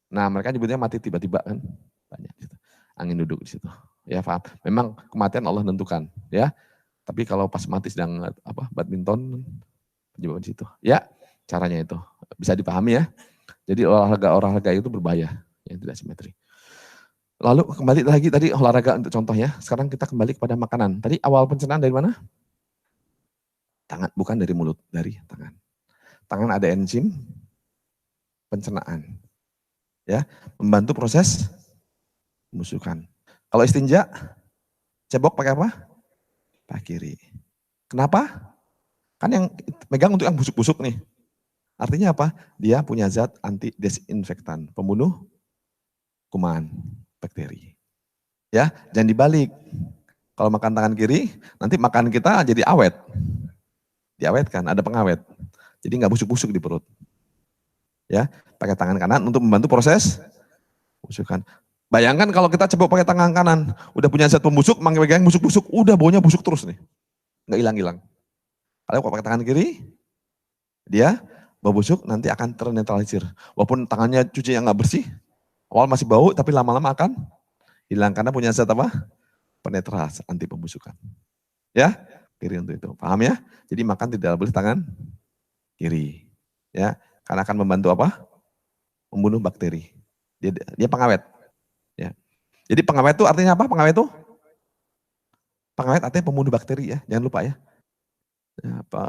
Nah mereka nyebutnya mati tiba-tiba kan, banyak gitu. Angin duduk di situ. Ya paham. Memang kematian Allah tentukan, ya. Tapi kalau pas mati sedang badminton, penyebab di situ. Ya, caranya itu bisa dipahami ya. Jadi olahraga itu berbahaya, yang tidak simetri. Lalu kembali lagi tadi olahraga untuk contoh ya. Sekarang kita kembali kepada makanan. Tadi awal pencernaan dari mana? Tangan, bukan dari mulut, dari tangan. Tangan ada enzim pencernaan. Ya, membantu proses pembusukan. Kalau istinja, cebok pakai apa? Pakai kiri. Kenapa? Kan yang megang untuk yang busuk-busuk nih. Artinya apa? Dia punya zat anti desinfektan, pembunuh kuman, bakteri. Ya, jangan dibalik. Kalau makan tangan kiri, nanti makan kita jadi awet. Diawetkan, ada pengawet. Jadi nggak busuk-busuk di perut. Ya, pakai tangan kanan untuk membantu proses busukan. Bayangkan kalau kita cebok pakai tangan kanan, udah punya zat pembusuk, megang busuk-busuk, udah baunya busuk terus nih. Nggak hilang-hilang. Kalau pakai tangan kiri, dia bau busuk nanti akan ternetralisir. Walaupun tangannya cuci yang nggak bersih, awal masih bau, tapi lama-lama akan hilang karena punya zat apa? Penetras, anti pembusukan. Ya, kiri untuk itu. Paham ya? Jadi makan tidak boleh tangan kiri. Ya, karena akan membantu apa? Membunuh bakteri. Dia pengawet. Ya. Jadi pengawet itu artinya apa? Pengawet itu? Pengawet artinya pembunuh bakteri ya, jangan lupa ya.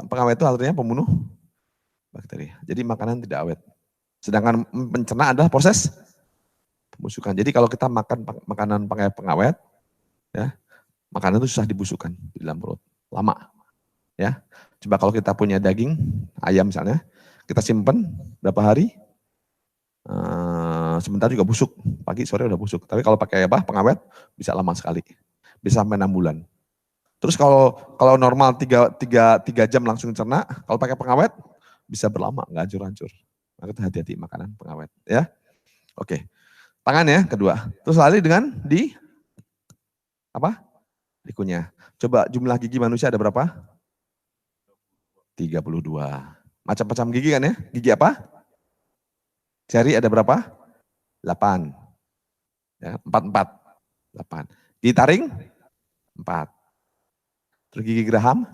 Pengawet itu artinya pembunuh bakteri. Jadi makanan tidak awet. Sedangkan pencerna adalah proses pembusukan. Jadi kalau kita makan makanan pakai pengawet, ya, makanan itu susah dibusukkan di dalam perut, lama. Ya, coba kalau kita punya daging ayam misalnya, kita simpan berapa hari, sebentar juga busuk, pagi sore udah busuk. Tapi kalau pakai apa pengawet bisa lama sekali, bisa sampai 6 bulan. Terus kalau normal 3 jam langsung cerna, kalau pakai pengawet bisa berlama, nggak hancur-hancur. Maka hati-hati makanan pengawet, ya. Oke, tangan ya kedua. Terus lari dengan apa? Dikunyah. Coba jumlah gigi manusia ada berapa? 32. Macam-macam gigi kan ya? Gigi apa? Jari ada berapa? 8. Ya, 4. 8. Gigi taring? 4. Terus gigi geraham?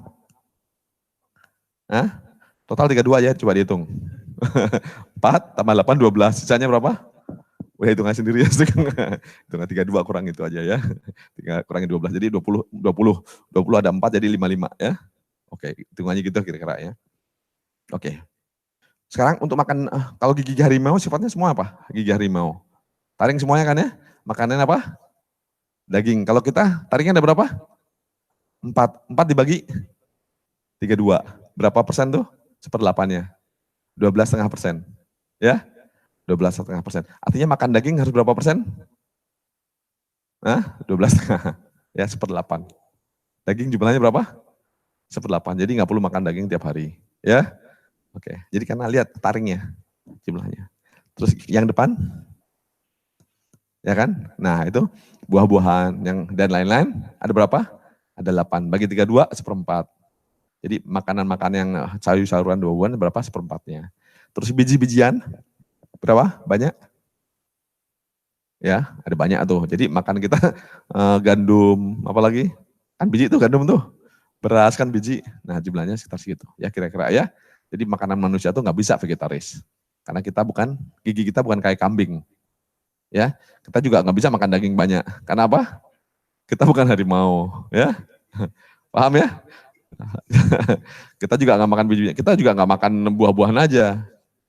Hah? Total 32 ya, coba dihitung. 4 tambah 8, 12. Sisanya berapa? Wah, hitungan sendiri ya. Hitungan 32 kurang itu aja ya. Kurangin 12, jadi 20 ada 4 jadi 55 ya. Oke, hitungannya gitu kira-kira ya. Oke. Sekarang untuk makan, kalau gigi harimau sifatnya semua apa? Gigi harimau. Taring semuanya kan ya? Makanannya apa? Daging. Kalau kita taringnya ada berapa? 4. 4 dibagi 32. Berapa persen tuh? 1/8-nya. 12,5%. Ya? 12,5%. Artinya makan daging harus berapa persen? 12,5. Ya, 1/8. Daging jumlahnya berapa? 1/8. Jadi nggak perlu makan daging tiap hari. Ya? Oke. Jadi karena lihat taringnya jumlahnya. Terus yang depan? Ya kan? Nah itu buah-buahan yang dan lain-lain ada berapa? Ada 8. Bagi 32, 1/4. Jadi makanan-makanan yang sayur-sayuran buah-buahan berapa? 1/4-nya. Terus biji-bijian berapa? Banyak? Ya, ada banyak tuh. Jadi makan kita gandum, apalagi? Kan biji itu gandum tuh. Beras kan biji. Nah jumlahnya sekitar segitu. Ya kira-kira ya. Jadi makanan manusia tuh nggak bisa vegetaris. Karena kita gigi kita bukan kayak kambing. Ya, kita juga nggak bisa makan daging banyak. Karena apa? Kita bukan harimau. Ya, paham ya? Kita juga nggak makan biji, kita juga nggak makan buah-buahan aja.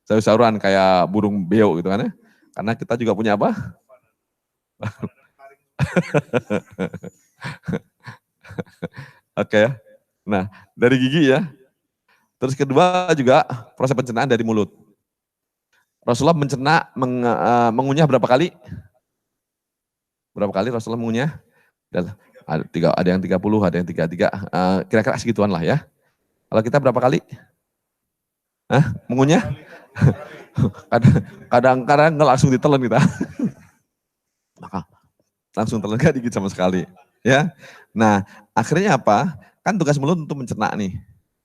Sayur-sayuran kayak burung beo gitu kan ya. Karena kita juga punya apa? Oke ya. Nah, dari gigi ya. Terus kedua juga proses pencernaan dari mulut. Rasulullah mengunyah berapa kali? Berapa kali Rasulullah mengunyah? Ada yang 30, ada yang 33. Kira-kira segituan lah ya. Kalau kita berapa kali? Mengunyah? Kadang-kadang nggak langsung ditelan kita. Maka langsung telan gak digigit sama sekali. Ya. Nah, akhirnya apa? Kan tugas mulut untuk mencerna nih.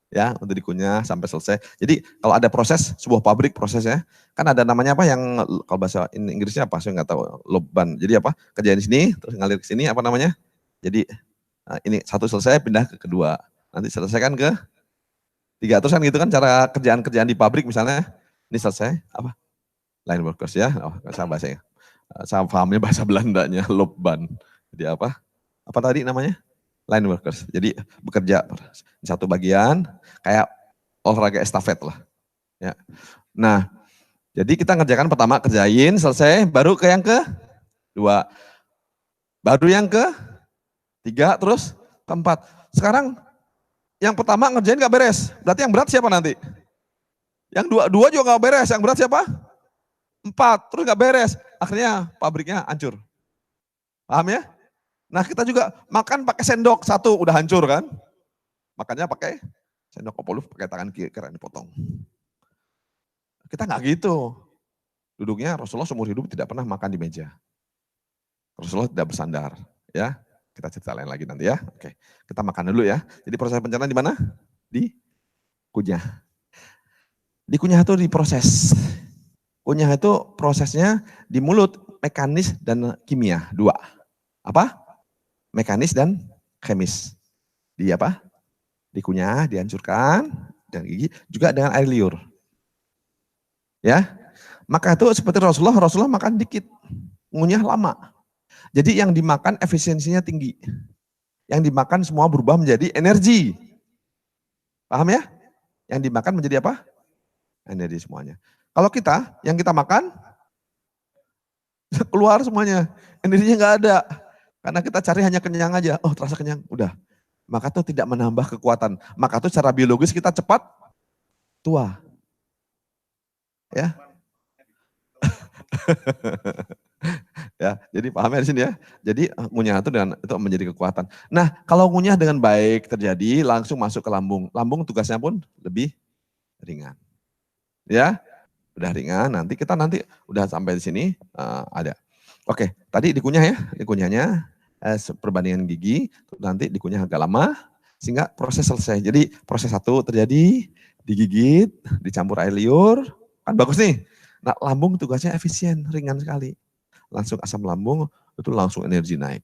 Ya, untuk dikunyah sampai selesai. Jadi kalau ada proses, sebuah pabrik prosesnya, kan ada namanya apa yang, kalau bahasa Inggrisnya apa, saya nggak tahu, loban. Jadi apa, kerjaan di sini, terus ngalir ke sini, apa namanya? Jadi ini satu selesai, pindah ke kedua. Nanti selesaikan ke 3. Terus kan gitu kan cara kerjaan-kerjaan di pabrik misalnya, ini selesai, apa? Line workers ya, saya bahasanya. Saya pahamnya bahasa Belandanya, loban. Jadi apa? Apa tadi namanya? Line workers. Jadi bekerja satu bagian kayak olahraga estafet lah. Ya. Nah, jadi kita ngerjakan pertama, kerjain, selesai, baru ke yang kedua. Baru yang ketiga, terus keempat. Sekarang yang pertama ngerjain gak beres. Berarti yang berat siapa nanti? Yang dua juga gak beres. Yang berat siapa? 4, terus gak beres. Akhirnya pabriknya hancur. Paham ya? Nah kita juga makan pakai sendok, 1 udah hancur kan. Makannya pakai sendok kopolup, pakai tangan kiri dipotong. Kita gak gitu. Duduknya Rasulullah seumur hidup tidak pernah makan di meja. Rasulullah tidak bersandar. Ya, kita cerita lain lagi nanti ya. Oke, kita makan dulu ya. Jadi proses pencernaan di mana? Di kunyah. Di kunyah itu diproses. Kunyah itu prosesnya di mulut, mekanis dan kimia, 2. Apa? Mekanis dan kemis. Di apa? Dikunyah, dihancurkan, dan gigi, juga dengan air liur. Ya, maka itu seperti Rasulullah makan dikit, ngunyah lama. Jadi yang dimakan efisiensinya tinggi. Yang dimakan semua berubah menjadi energi. Paham ya? Yang dimakan menjadi apa? Energi semuanya. Kalau kita, yang kita makan, keluar semuanya. Energinya nggak ada. Karena kita cari hanya kenyang aja. Oh terasa kenyang, udah. Maka itu tidak menambah kekuatan. Maka itu secara biologis kita cepat tua. Ya. Ya, jadi pahamnya di sini ya. Jadi ngunyah itu dengan itu menjadi kekuatan. Nah, kalau ngunyah dengan baik terjadi langsung masuk ke lambung. Lambung tugasnya pun lebih ringan. Ya, udah ringan. Nanti kita udah sampai di sini ada. Oke, tadi dikunyah ya, dikunyahnya perbandingan gigi, nanti dikunyah agak lama sehingga proses selesai. Jadi proses 1 terjadi, digigit, dicampur air liur, kan bagus nih. Nah, lambung tugasnya efisien, ringan sekali. Langsung asam lambung itu langsung energi naik.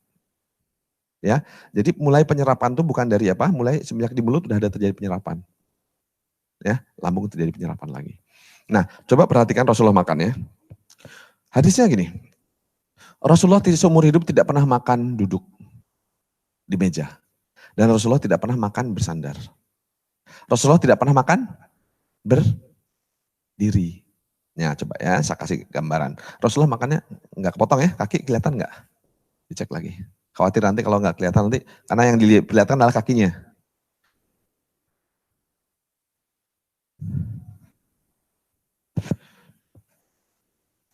Ya, jadi mulai penyerapan itu bukan dari apa? Mulai semenjak di mulut udah ada terjadi penyerapan. Ya, lambung terjadi penyerapan lagi. Nah, coba perhatikan Rasulullah makan ya. Hadisnya gini. Rasulullah seumur hidup tidak pernah makan duduk di meja. Dan Rasulullah tidak pernah makan bersandar. Rasulullah tidak pernah makan berdiri. Ya coba ya, saya kasih gambaran. Rasulullah makannya nggak kepotong ya, kaki kelihatan nggak? Dicek lagi. Khawatir nanti kalau nggak kelihatan nanti, karena yang dilihatkan adalah kakinya.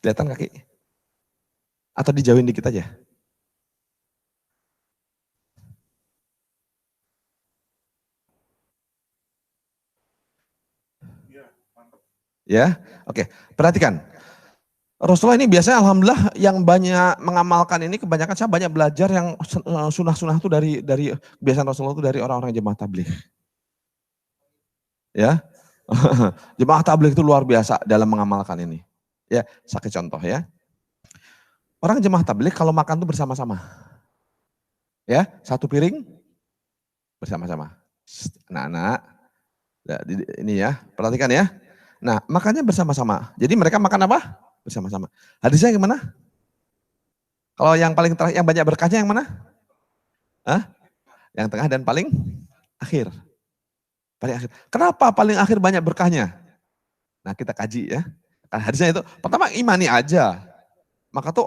Kelihatan kaki? Atau dijauhin dikit aja? Ya, oke. Perhatikan. Rasulullah ini biasanya alhamdulillah yang banyak mengamalkan ini kebanyakan saya banyak belajar yang sunah-sunah itu dari kebiasaan Rasulullah itu dari orang-orang jemaah tabligh. Ya. Jemaah tabligh itu luar biasa dalam mengamalkan ini. Ya, saya kasih contoh ya. Orang jemaah tabligh kalau makan itu bersama-sama. Ya, 1 piring bersama-sama. Anak-anak, ini ya, perhatikan ya. Nah, makannya bersama-sama. Jadi mereka makan apa? Bersama-sama. Hadisnya gimana? Kalau yang paling terakhir, yang banyak berkahnya yang mana? Hah? Yang tengah dan paling akhir. Paling akhir. Kenapa paling akhir banyak berkahnya? Nah, kita kaji ya. Kan hadisnya itu, pertama imani aja. Maka tuh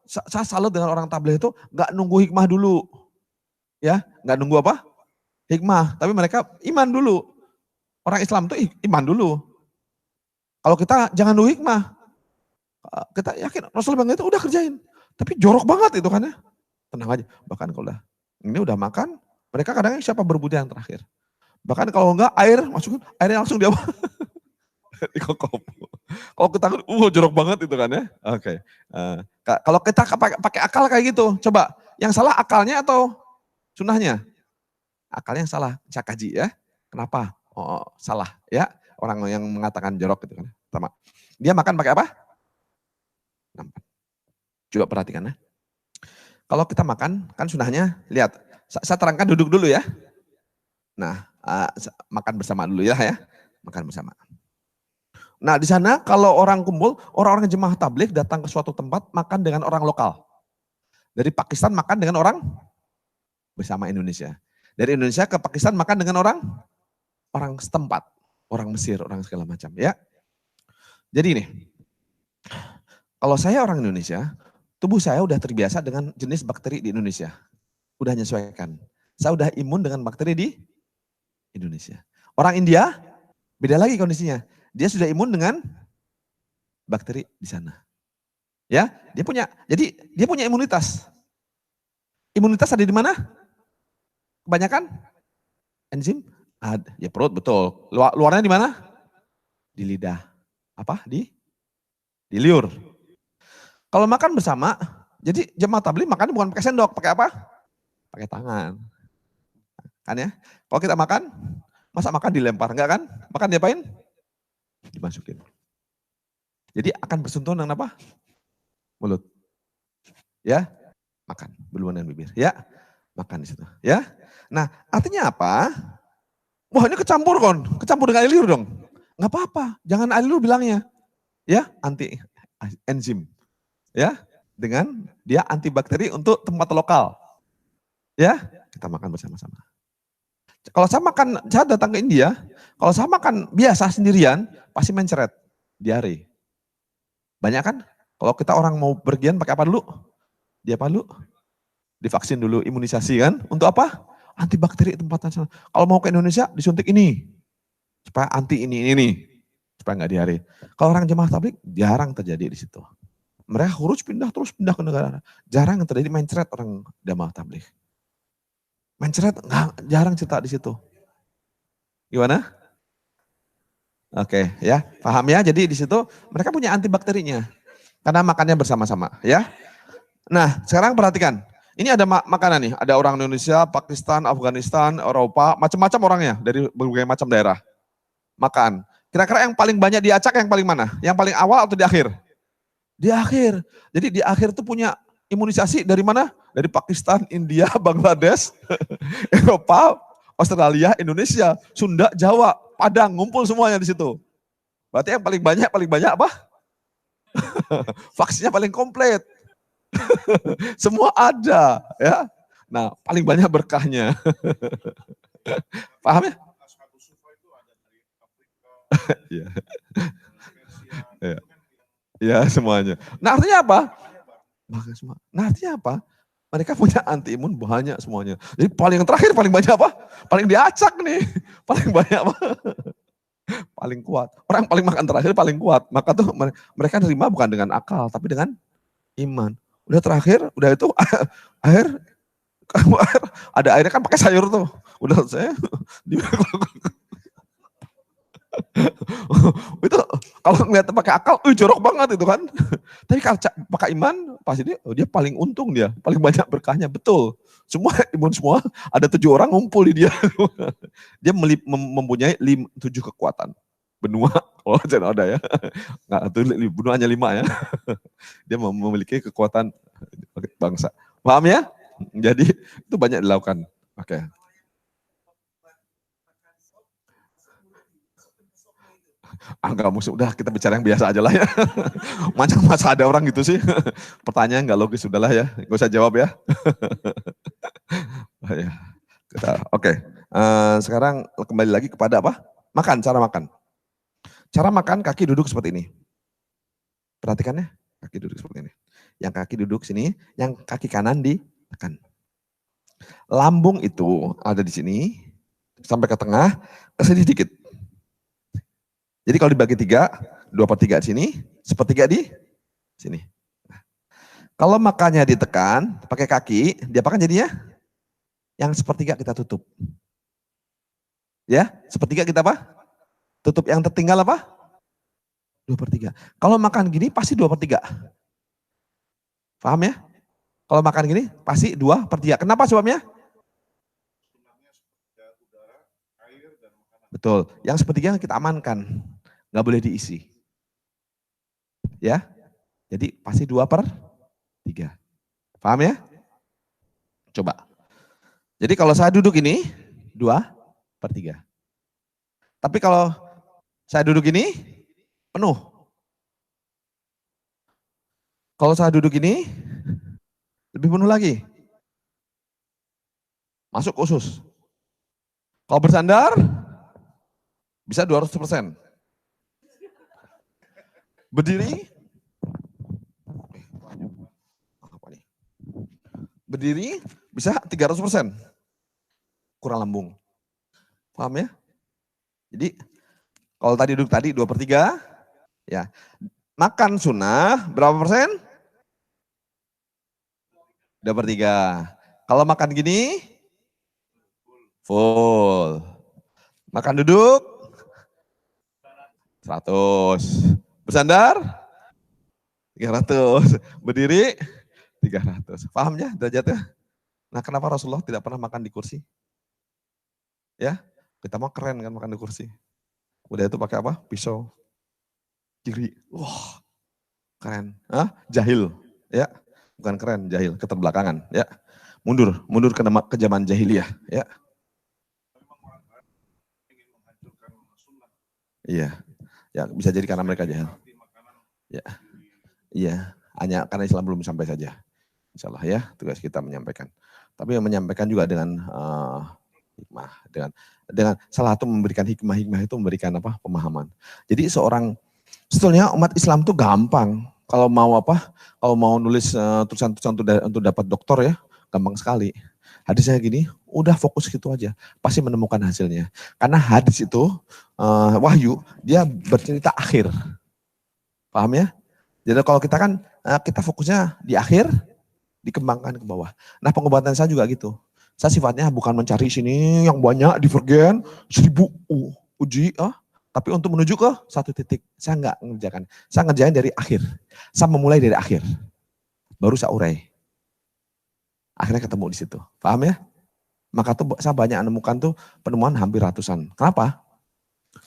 saya salut dengan orang tabligh itu nggak nunggu hikmah dulu. Ya, nggak nunggu apa? Hikmah. Tapi mereka iman dulu. Orang Islam tuh iman dulu. Kalau kita jangan nunggu hikmah, kita yakin Rasul bilang itu udah kerjain. Tapi jorok banget itu kan ya. Tenang aja. Bahkan kalau ini udah makan, mereka kadang siapa berbudu yang terakhir. Bahkan kalau enggak air masukin, airnya langsung dia di kokop. Kalau kita jorok banget itu kan ya. Oke. Kalau kita pakai akal kayak gitu, coba yang salah akalnya atau sunahnya? Akalnya yang salah, saya kaji ya. Kenapa? Oh, salah ya. Orang yang mengatakan jorok gitu kan. Pertama, dia makan pakai apa? Nampan. Coba perhatikan ya. Kalau kita makan, kan sunahnya, lihat. Saya terangkan duduk dulu ya. Nah, makan bersama dulu ya. Makan bersama. Nah di sana kalau orang kumpul, orang-orang jemaah tabligh datang ke suatu tempat makan dengan orang lokal. Dari Pakistan makan dengan orang bersama Indonesia. Dari Indonesia ke Pakistan makan dengan orang setempat. Orang Mesir, orang segala macam ya. Jadi ini, kalau saya orang Indonesia, tubuh saya udah terbiasa dengan jenis bakteri di Indonesia. Udah menyesuaikan. Saya udah imun dengan bakteri di Indonesia. Orang India, beda lagi kondisinya. Dia sudah imun dengan bakteri di sana. Ya, jadi dia punya imunitas. Imunitas ada di mana? Kebanyakan enzim, ya perut betul. Luarnya di mana? Di lidah. Apa? Di liur. Kalau makan bersama, jadi jemaah tabligh makan bukan pakai sendok, pakai apa? Pakai tangan. Kan ya? Kalau kita makan, masa makan dilempar? Enggak kan? Makan diapain? Dimasukin. Jadi akan bersentuhan dengan apa? Mulut. Ya, makan berhubungan dengan bibir. Ya, makan di situ. Ya. Nah, artinya apa? Wah, ini kecampur kecampur dengan air liur dong. Enggak apa-apa, jangan air liur bilangnya. Ya, anti enzim. Ya, dengan dia antibakteri untuk tempat lokal. Ya, kita makan bersama-sama. Kalau saya datang ke India, kalau saya makan biasa sendirian, pasti mencret, diare. Banyak kan? Kalau kita orang mau bergian pakai apa dulu? Dia apa dulu? Divaksin dulu, imunisasi kan? Untuk apa? Antibakteri tempat sana. Kalau mau ke Indonesia, disuntik ini. Supaya anti ini. Supaya nggak diare. Kalau orang jemaah tabligh, jarang terjadi di situ. Mereka harus pindah ke negara. Jarang terjadi mencret orang jemaah tabligh. Mencret jarang cerita di situ. Gimana? Oke, ya, paham ya. Jadi di situ mereka punya antibakterinya. Karena makannya bersama-sama, ya. Nah, sekarang perhatikan. Ini ada makanan nih, ada orang Indonesia, Pakistan, Afghanistan, Eropa, macam-macam orangnya dari berbagai macam daerah. Makan. Kira-kira yang paling banyak diacak yang paling mana? Yang paling awal atau di akhir? Di akhir. Jadi di akhir itu punya imunisasi dari mana? Dari Pakistan, India, Bangladesh, Eropa, Australia, Indonesia, Sunda, Jawa, Padang, ngumpul semuanya di situ. Berarti yang paling banyak apa? Vaksinnya paling komplit. Semua ada, ya. Nah, paling banyak berkahnya. Paham ya? Iya. Ya. Ya, semuanya. Nah, artinya apa? Nah, artinya apa? Mereka punya anti imun banyak semuanya. Jadi paling terakhir paling banyak apa? Paling diacak nih. Paling banyak apa? Paling kuat. Orang paling makan terakhir paling kuat. Maka tuh mereka nerima bukan dengan akal, tapi dengan iman. Udah terakhir, udah itu air, ada airnya kan pakai sayur tuh. Udah saya itu kalau ngeliat pakai akal, jorok banget itu kan. Tapi kalau pakai iman, pasti dia paling untung dia, paling banyak berkahnya, betul. Semua imun semua, ada 7 orang ngumpul di dia. Dia mempunyai 7 kekuatan. Benua, kalau jangan ada ya. Nggak, itu benua hanya 5 ya. Dia memiliki kekuatan bangsa. Paham ya? Jadi itu banyak dilakukan. Oke. Enggak musuh, udah kita bicara yang biasa aja lah ya. Macam masa ada orang gitu sih. Pertanyaan nggak logis, udahlah ya. Gak usah jawab ya. Oke. Sekarang kembali lagi kepada apa? Makan, cara makan. Cara makan kaki duduk seperti ini. Perhatikan ya, kaki duduk seperti ini. Yang kaki duduk sini, yang kaki kanan ditekan. Lambung itu ada di sini, sampai ke tengah, ke sini dikit. Jadi kalau dibagi 3, 2/3 di sini, 1/3 di sini. Kalau makannya ditekan, pakai kaki, diapakan jadinya? Yang 1/3 kita tutup. Ya, 1/3 kita apa? Tutup, yang tertinggal apa? 2/3. Kalau makan gini pasti 2/3. Paham ya? Kalau makan gini pasti 2/3. Kenapa sebabnya? Betul. Yang 1/3 kita amankan. Nggak boleh diisi. Ya. Jadi pasti 2/3. Paham ya? Coba. Jadi kalau saya duduk ini 2/3. Tapi kalau saya duduk ini penuh. Kalau saya duduk ini lebih penuh lagi. Masuk usus. Kalau bersandar bisa 200%. Berdiri. Apa nih? Berdiri bisa 300%. Kurang lambung. Paham ya? Jadi kalau tadi duduk tadi 2/3, ya. Makan sunnah berapa persen? 2/3. Kalau makan gini, full. Makan duduk, 100. Bersandar, 300. Berdiri, 300. Paham ya derajatnya? Nah kenapa Rasulullah tidak pernah makan di kursi? Ya, kita mau keren kan makan di kursi. Udah itu pakai apa? Pisau. Kiri. Wah, keren. Hah? Jahil. Ya, bukan keren, jahil, keterbelakangan. Ya, mundur ke zaman jahiliyah. Ya. Iya, ya bisa jadi karena mereka jahil. Ya, iya, hanya karena Islam belum sampai saja. Insyaallah ya, tugas kita menyampaikan. Tapi yang menyampaikan juga dengan hikmah, dengan salah satu memberikan hikmah itu memberikan apa? Pemahaman. Jadi sebetulnya umat Islam tuh gampang. Kalau mau kalau mau nulis tulisan-tulisan untuk dapat doktor ya, gampang sekali. Hadisnya gini, udah fokus gitu aja, pasti menemukan hasilnya. Karena hadis itu wahyu, dia bercerita akhir. Paham ya? Jadi kalau kita kan, kita fokusnya di akhir, dikembangkan ke bawah. Nah pengobatan saya juga gitu. Saya sifatnya bukan mencari sini yang banyak di Vergen, 1000 uji, tapi untuk menuju ke satu titik. Saya nggak mengerjakan. Saya ngerjain dari akhir. Saya memulai dari akhir. Baru saya urai. Akhirnya ketemu di situ. Paham ya? Maka tuh saya banyak menemukan tuh penemuan hampir ratusan. Kenapa?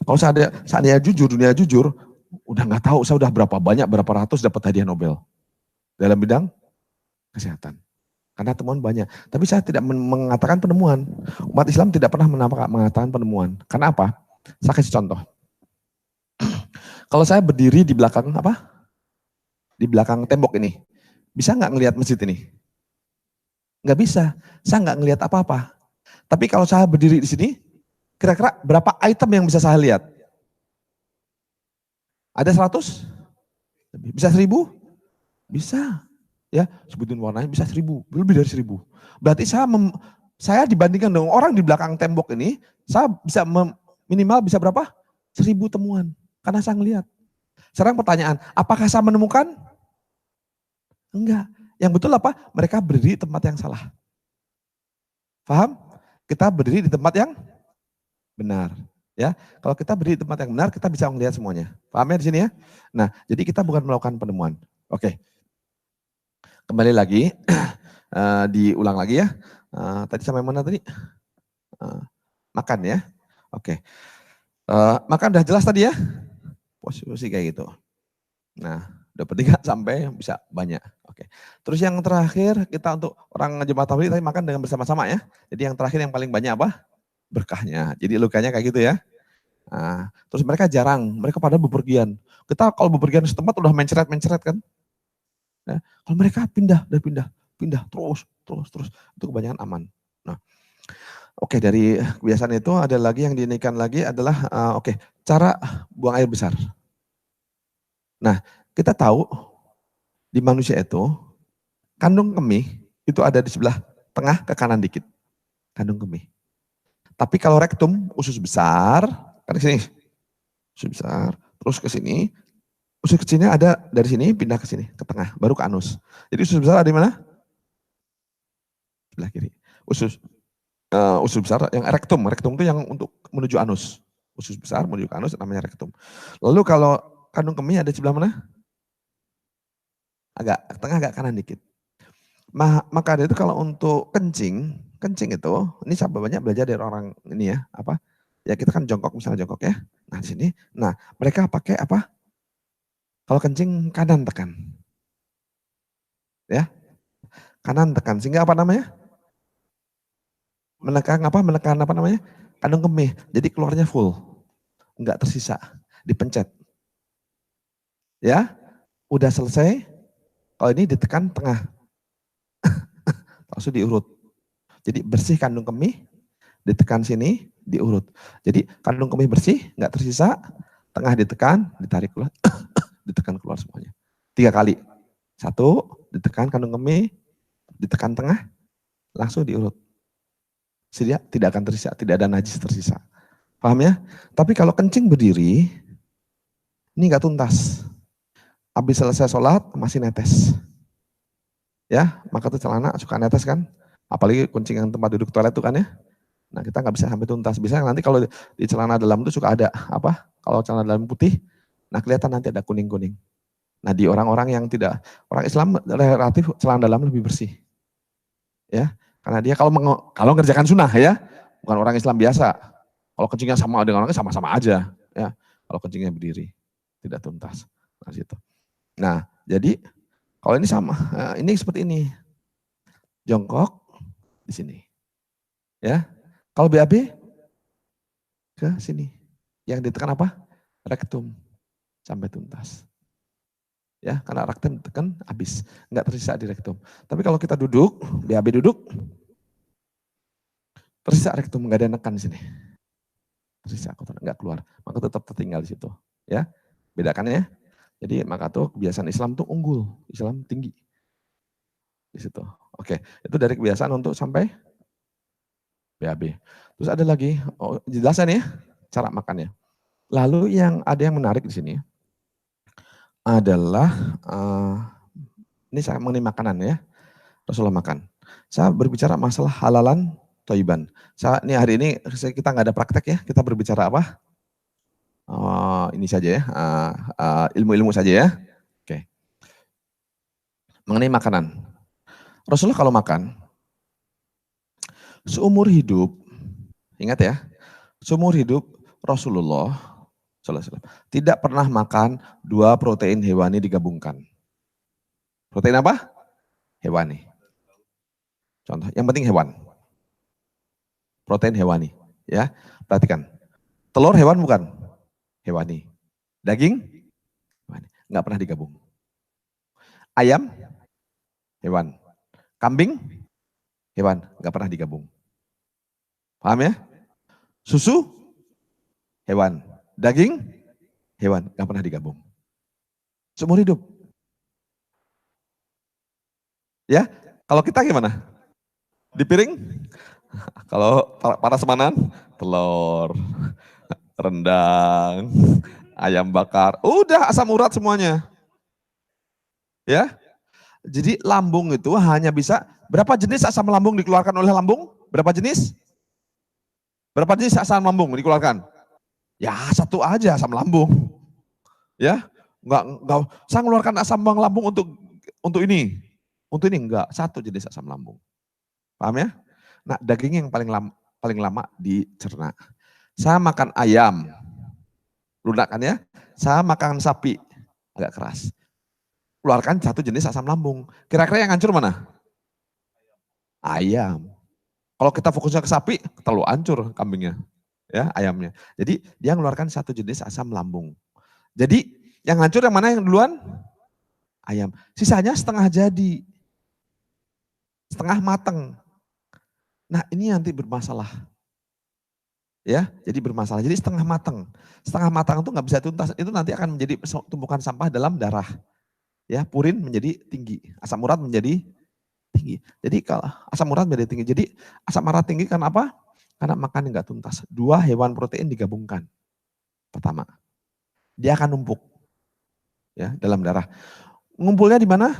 Kalau saya jujur, dunia jujur, udah nggak tahu saya udah berapa ratus dapat hadiah Nobel. Dalam bidang kesehatan. Karena temuan banyak. Tapi saya tidak mengatakan penemuan. Umat Islam tidak pernah mengatakan penemuan. Karena apa? Saya kasih contoh. Kalau saya berdiri di belakang Di belakang tembok ini. Bisa nggak ngelihat masjid ini? Nggak bisa. Saya nggak ngelihat apa-apa. Tapi kalau saya berdiri di sini, kira-kira berapa item yang bisa saya lihat? Ada 100? Bisa 1000? Bisa. Ya, sebutin warnanya bisa 1000, lebih dari 1000. Berarti saya dibandingkan dengan orang di belakang tembok ini, saya bisa minimal bisa berapa? 1000 temuan. Karena saya ngelihat. Sekarang pertanyaan, apakah saya menemukan? Enggak. Yang betul apa? Mereka berdiri di tempat yang salah. Paham? Kita berdiri di tempat yang benar. Ya, kalau kita berdiri di tempat yang benar, kita bisa melihat semuanya. Paham ya di sini ya? Nah, jadi kita bukan melakukan penemuan. Oke. Kembali lagi, diulang lagi ya. Tadi sampai mana tadi? Makan ya. Oke. Makan udah jelas tadi ya? Posisi kayak gitu. Nah, 2/3 sampai bisa banyak. Oke. Terus yang terakhir kita untuk orang jemaah tabligh tadi makan dengan bersama-sama ya. Jadi yang terakhir yang paling banyak apa? Berkahnya. Jadi lukanya kayak gitu ya. Nah, terus mereka mereka pada bepergian. Kita kalau bepergian setempat udah menceret kan. Ya, kalau mereka pindah terus. Itu kebanyakan aman. Nah, oke, dari kebiasaan itu ada lagi yang diinikan lagi adalah cara buang air besar. Nah, kita tahu di manusia itu kandung kemih itu ada di sebelah tengah ke kanan dikit. Kandung kemih. Tapi kalau rektum, usus besar, kan ke sini. Usus besar, terus ke sini. Usus kecilnya ada dari sini pindah ke sini, ke tengah, baru ke anus. Jadi usus besar ada di mana? Sebelah kiri. Usus besar yang rektum itu yang untuk menuju anus. Usus besar menuju ke anus namanya rektum. Lalu kalau kandung kemih ada di sebelah mana? Agak tengah, agak kanan dikit. Maka itu kalau untuk kencing itu, ini saya banyak belajar dari orang ini ya, ya kita kan jongkok misalnya jongkok ya. Nah di sini, mereka pakai apa? Kalau kencing kanan tekan. Ya. Kanan tekan sehingga apa namanya? Menekan apa namanya? Kandung kemih. Jadi keluarnya full. Enggak tersisa. Dipencet. Ya. Udah selesai. Kalau ini ditekan tengah. Langsung diurut. Jadi bersih kandung kemih, ditekan sini, diurut. Jadi kandung kemih bersih, enggak tersisa, tengah ditekan, ditarik keluar, ditekan keluar semuanya. 3 kali. 1, ditekan kandung kemih, ditekan tengah, langsung diurut. Tidak akan tersisa, tidak ada najis tersisa. Paham ya? Tapi kalau kencing berdiri, ini nggak tuntas. Habis selesai sholat, masih netes. Ya, maka tuh celana suka netes kan? Apalagi kuncingan tempat duduk toilet tuh kan ya. Nah kita nggak bisa sampai tuntas. Bisa nanti kalau di celana dalam tuh suka ada apa? Kalau celana dalam putih, nah kelihatan nanti ada kuning-kuning. Nah di orang-orang yang tidak, orang Islam relatif celana dalam lebih bersih. Ya, karena dia kalau ngerjakan sunnah ya, bukan orang Islam biasa. Kalau kencingnya sama dengan orangnya sama-sama aja. Ya, kalau kencingnya berdiri, tidak tuntas. Nah situ. Nah jadi kalau ini sama, ini seperti ini. Jongkok di sini. Ya. Kalau BAB ke sini. Yang ditekan apa? Rektum sampai tuntas. Ya, karena rektum ditekan habis, enggak tersisa di rektum. Tapi kalau kita duduk, BAB duduk, tersisa rektum, enggak ada nekan di sini. Tersisa kotoran, enggak keluar. Maka tetap tertinggal di situ. Ya. Bedakan ya. Jadi maka tuh kebiasaan Islam tuh unggul, Islam tinggi. Di situ. Oke, itu dari kebiasaan untuk sampai BAB. Terus ada lagi, jelasan ya cara makannya. Lalu yang ada yang menarik di sini adalah ini saya mengenai makanan ya. Rasulullah makan. Saya berbicara masalah halalan thayyiban. Ini hari ini kita nggak ada praktek ya. Kita berbicara apa? Ini saja ya. Ilmu-ilmu saja ya. Oke. Mengenai makanan. Rasulullah kalau makan seumur hidup, ingat ya, seumur hidup Rasulullah SAW tidak pernah makan 2 protein hewani digabungkan. Protein apa? Hewani. Contoh, yang penting hewan. Protein hewani. Ya, perhatikan. Telur hewan bukan? Hewani. Daging? Hewani. Nggak pernah digabung. Ayam? Hewan. Kambing? Hewan. Nggak pernah digabung. Paham ya? Susu? Hewan. Daging? Hewan. Nggak pernah digabung. Seumur hidup. Ya, kalau kita gimana? Di piring? Kalau para semanan, telur, rendang, ayam bakar, udah asam urat semuanya. Ya, jadi lambung itu hanya bisa, berapa jenis asam lambung dikeluarkan oleh lambung? Berapa jenis? Berapa jenis asam lambung dikeluarkan? Ya satu aja asam lambung. Ya, enggak, saya mengeluarkan asam lambung untuk ini. Untuk ini enggak, satu jenis asam lambung. Paham ya? Nah, daging yang paling lama dicerna. Saya makan ayam, lunak kan ya? Saya makan sapi, agak keras. Keluarkan satu jenis asam lambung. Kira-kira yang hancur mana? Ayam. Kalau kita fokusnya ke sapi, terlalu hancur kambingnya, ya ayamnya. Jadi dia mengeluarkan satu jenis asam lambung. Jadi yang hancur yang mana yang duluan? Ayam. Sisanya setengah jadi. Setengah mateng. Nah ini nanti bermasalah. Ya, jadi bermasalah. Jadi setengah mateng. Setengah matang itu nggak bisa tuntas. Itu nanti akan menjadi tumpukan sampah dalam darah. Ya, purin menjadi tinggi. Asam urat menjadi tinggi. Jadi kalau asam urat menjadi tinggi. Jadi asam urat tinggi karena apa? Karena makan nggak tuntas. 2 hewan protein digabungkan. Pertama, dia akan numpuk. Ya, dalam darah. Ngumpulnya di mana?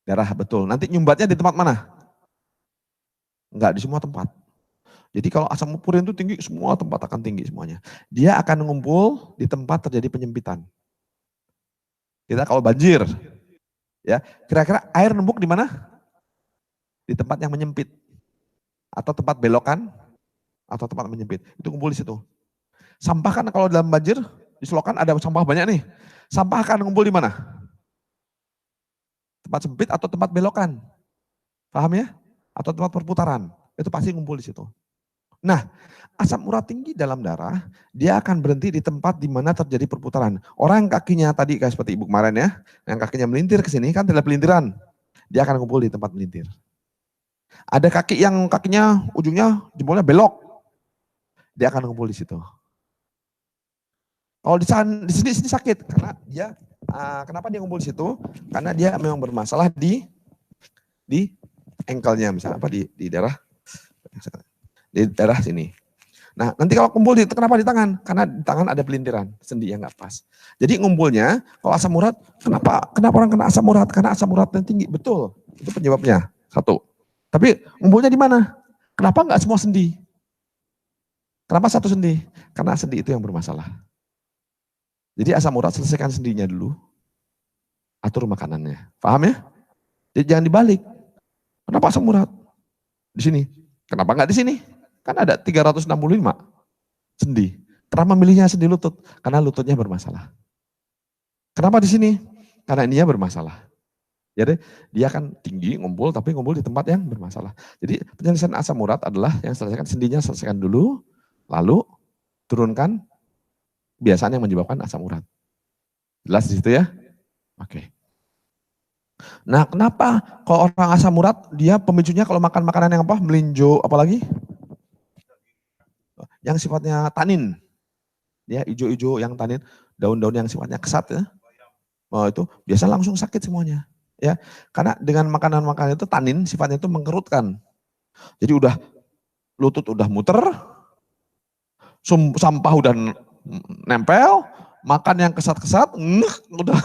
Darah, betul. Nanti nyumbatnya di tempat mana? Enggak, di semua tempat. Jadi kalau asam purin itu tinggi, semua tempat akan tinggi semuanya. Dia akan ngumpul di tempat terjadi penyempitan. Kita kalau banjir, ya kira-kira air numpuk di mana? Di tempat yang menyempit. Atau tempat belokan, atau tempat menyempit. Itu kumpul di situ. Sampah kan kalau dalam banjir, di selokan ada sampah banyak nih. Sampah akan ngumpul di mana? Tempat sempit atau tempat belokan. Paham ya? Atau tempat perputaran. Itu pasti ngumpul di situ. Nah, asam urat tinggi dalam darah, dia akan berhenti di tempat di mana terjadi perputaran. Orang yang kakinya tadi kayak seperti ibu kemarin ya, yang kakinya melintir ke sini kan tidak pelintiran. Dia akan ngumpul di tempat melintir. Ada kaki yang kakinya ujungnya jempolnya belok. Dia akan ngumpul di situ. Kalau di sini sakit karena dia kenapa dia ngumpul di situ? Karena dia memang bermasalah di ankle-nya misalnya apa di daerah sini. Nah, nanti kalau kumpul kenapa di tangan? Karena di tangan ada pelintiran, sendi yang nggak pas. Jadi ngumpulnya kalau asam urat, kenapa orang kena asam urat? Karena asam uratnya tinggi, betul. Itu penyebabnya. Satu. Tapi ngumpulnya di mana? Kenapa nggak semua sendi? Kenapa satu sendi? Karena sendi itu yang bermasalah. Jadi asam urat selesaikan sendinya dulu, atur makanannya. Paham ya? Jadi jangan dibalik. Kenapa asam urat? Di sini. Kenapa nggak di sini? Kan ada 365 sendi. Kenapa milihnya sendi lutut? Karena lututnya bermasalah. Kenapa di sini? Karena ininya bermasalah. Jadi dia kan tinggi, ngumpul, tapi ngumpul di tempat yang bermasalah. Jadi penyelesaian asam urat adalah yang selesaikan sendinya, selesaikan dulu, lalu turunkan kebiasaan yang menyebabkan asam urat. Jelas di situ ya? Oke. Nah, kenapa kalau orang asam urat dia pemicunya kalau makan makanan yang apa? Melinjo, apalagi? Yang sifatnya tanin. Ya, hijau-hijau yang tanin, daun-daun yang sifatnya kesat ya. Oh, itu biasa langsung sakit semuanya. Ya, karena dengan makanan-makanan itu tanin sifatnya itu mengkerutkan. Jadi udah lutut udah muter, sampah udah nempel, makan yang kesat-kesat, udah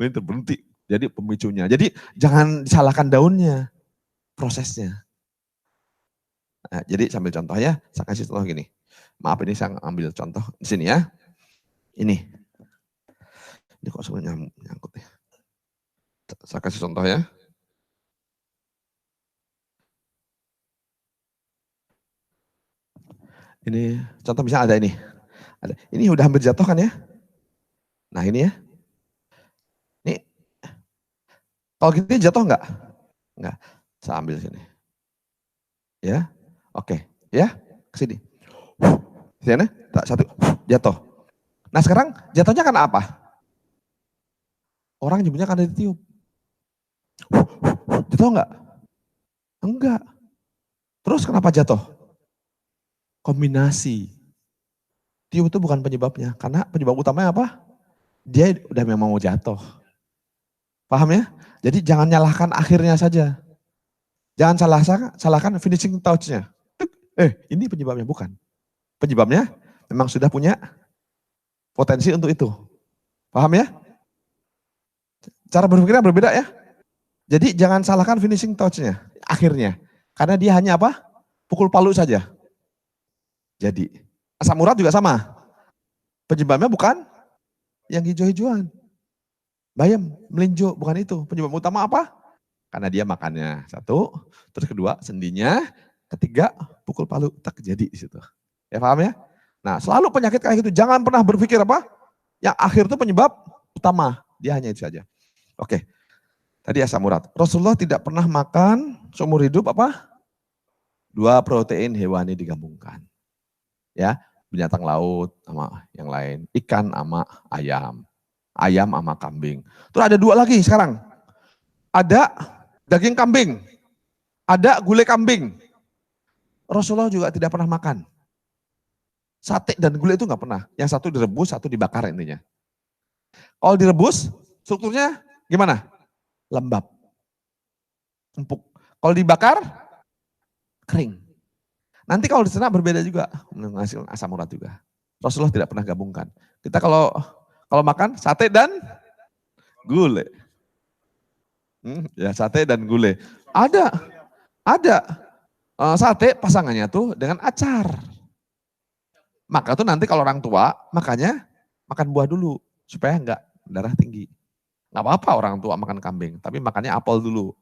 ini terberhenti. Jadi pemicunya. Jadi jangan disalahkan daunnya, prosesnya. Nah, jadi sambil contoh ya, saya kasih contoh gini. Maaf ini saya ambil contoh di sini ya. Ini kok sebenarnya nyangkut ya. Saya kasih contoh ya. Ini contoh misalnya ada ini. Ini udah hampir jatuh kan ya. Nah ini ya. Ini kalau gini jatuh enggak? Enggak. Saya ambil sini. Ya. Oke. Ya. Ke sini. Sini. Satu. Jatuh. Nah sekarang jatuhnya karena apa? Orang nyebutnya karena ditiup. Jatuh enggak? Enggak. Terus kenapa jatuh? Kombinasi. Tiup itu bukan penyebabnya. Karena penyebab utamanya apa? Dia udah memang mau jatuh. Paham ya? Jadi jangan nyalahkan akhirnya saja. Jangan salahkan finishing touch-nya. Ini penyebabnya, bukan. Penyebabnya memang sudah punya potensi untuk itu. Paham ya? Cara berpikirnya berbeda ya. Jadi jangan salahkan finishing touch-nya, akhirnya. Karena dia hanya apa? Pukul palu saja. Jadi asam urat juga sama. Penyebabnya bukan yang hijau-hijauan. Bayam, melinjo, bukan itu. Penyebab utama apa? Karena dia makannya. Satu, terus kedua sendinya, ketiga pukul palu, tak jadi di situ. Ya paham ya? Nah, selalu penyakit kayak gitu, jangan pernah berpikir apa? Yang akhir itu penyebab utama, dia hanya itu saja. Oke. Tadi asam urat. Rasulullah tidak pernah makan seumur hidup apa? 2 protein hewani digabungkan. Ya, binatang laut sama yang lain, ikan sama ayam sama kambing. Terus ada 2 lagi sekarang. Ada daging kambing, ada gulai kambing. Rasulullah juga tidak pernah makan. Sate dan gulai itu nggak pernah. Yang satu direbus, satu dibakar intinya. Kalau direbus, strukturnya gimana? Lembab, empuk. Kalau dibakar, kering. Nanti kalau di sana berbeda juga, menghasilkan asam urat juga. Rasulullah tidak pernah gabungkan. Kita kalau makan sate dan gulai. Ya sate dan gulai. Ada. Sate pasangannya tuh dengan acar. Maka tuh nanti kalau orang tua makanya makan buah dulu supaya enggak darah tinggi. Enggak apa-apa orang tua makan kambing, tapi makannya apel dulu.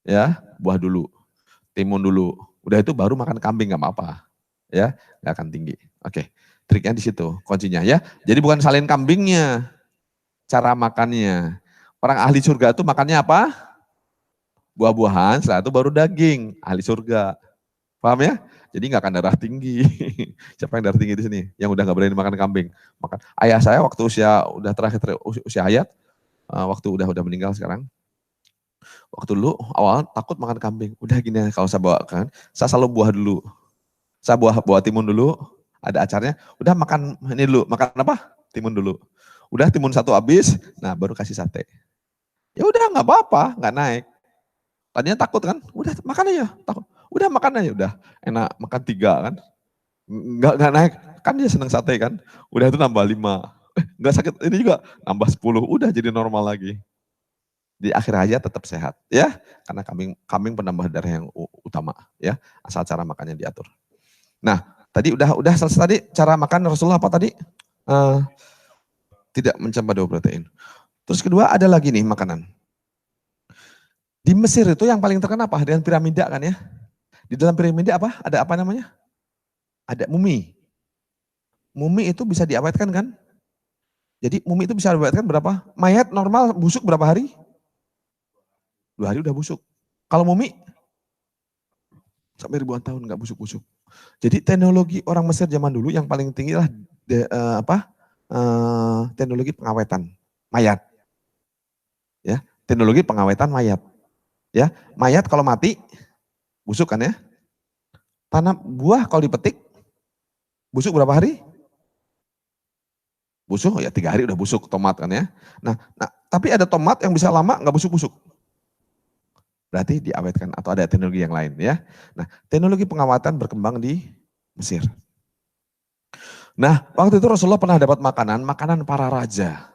Ya, buah dulu. Timun dulu. Udah itu baru makan kambing nggak apa-apa, ya nggak akan tinggi. Oke, triknya di situ, kuncinya ya. Jadi bukan salin kambingnya, cara makannya. Orang ahli surga itu makannya apa? Buah-buahan, setelah itu baru daging. Ahli surga, paham ya? Jadi nggak akan darah tinggi. Siapa yang darah tinggi di sini? Yang udah nggak berani makan kambing. Makan. Ayah saya waktu udah terakhir usia hayat, waktu udah meninggal sekarang. Waktu dulu awal takut makan kambing. Udah gini kalau saya bawa kan, saya selalu buah dulu. Saya bawa timun dulu, Ada acaranya, udah makan ini dulu, makan apa? Timun dulu. Udah timun satu habis, nah baru kasih sate. Ya udah nggak apa-apa, nggak naik. Tadinya takut kan, udah makan aja, takut. Udah makan aja, udah enak makan 3 kan. Nggak naik, kan dia seneng sate kan. Udah itu nambah 5. Nggak sakit, ini juga nambah 10, udah jadi normal lagi. Di akhir aja tetap sehat ya, karena kambing penambah darah yang utama ya, asal cara makannya diatur. Nah, tadi udah selesai tadi cara makan Rasulullah apa tadi? Tidak mencampur protein. Terus kedua ada lagi nih makanan. Di Mesir itu yang paling terkenal apa? Dengan piramida kan ya. Di dalam piramida apa? Ada apa namanya? Ada mumi. Mumi itu bisa diawetkan kan? Jadi mumi itu bisa diawetkan berapa? Mayat normal busuk berapa hari? 2 hari udah busuk. Kalau mumi sampai ribuan tahun nggak busuk-busuk. Jadi teknologi orang Mesir zaman dulu yang paling tinggi lah teknologi pengawetan mayat. Ya, teknologi pengawetan mayat. Ya, mayat kalau mati busuk kan ya. Tanam buah kalau dipetik busuk berapa hari? Busuk ya 3 hari udah busuk tomat kan ya. Nah, tapi ada tomat yang bisa lama nggak busuk-busuk. Berarti diawetkan atau ada teknologi yang lain ya. Nah, teknologi pengawatan berkembang di Mesir. Nah, waktu itu Rasulullah pernah dapat makanan para raja.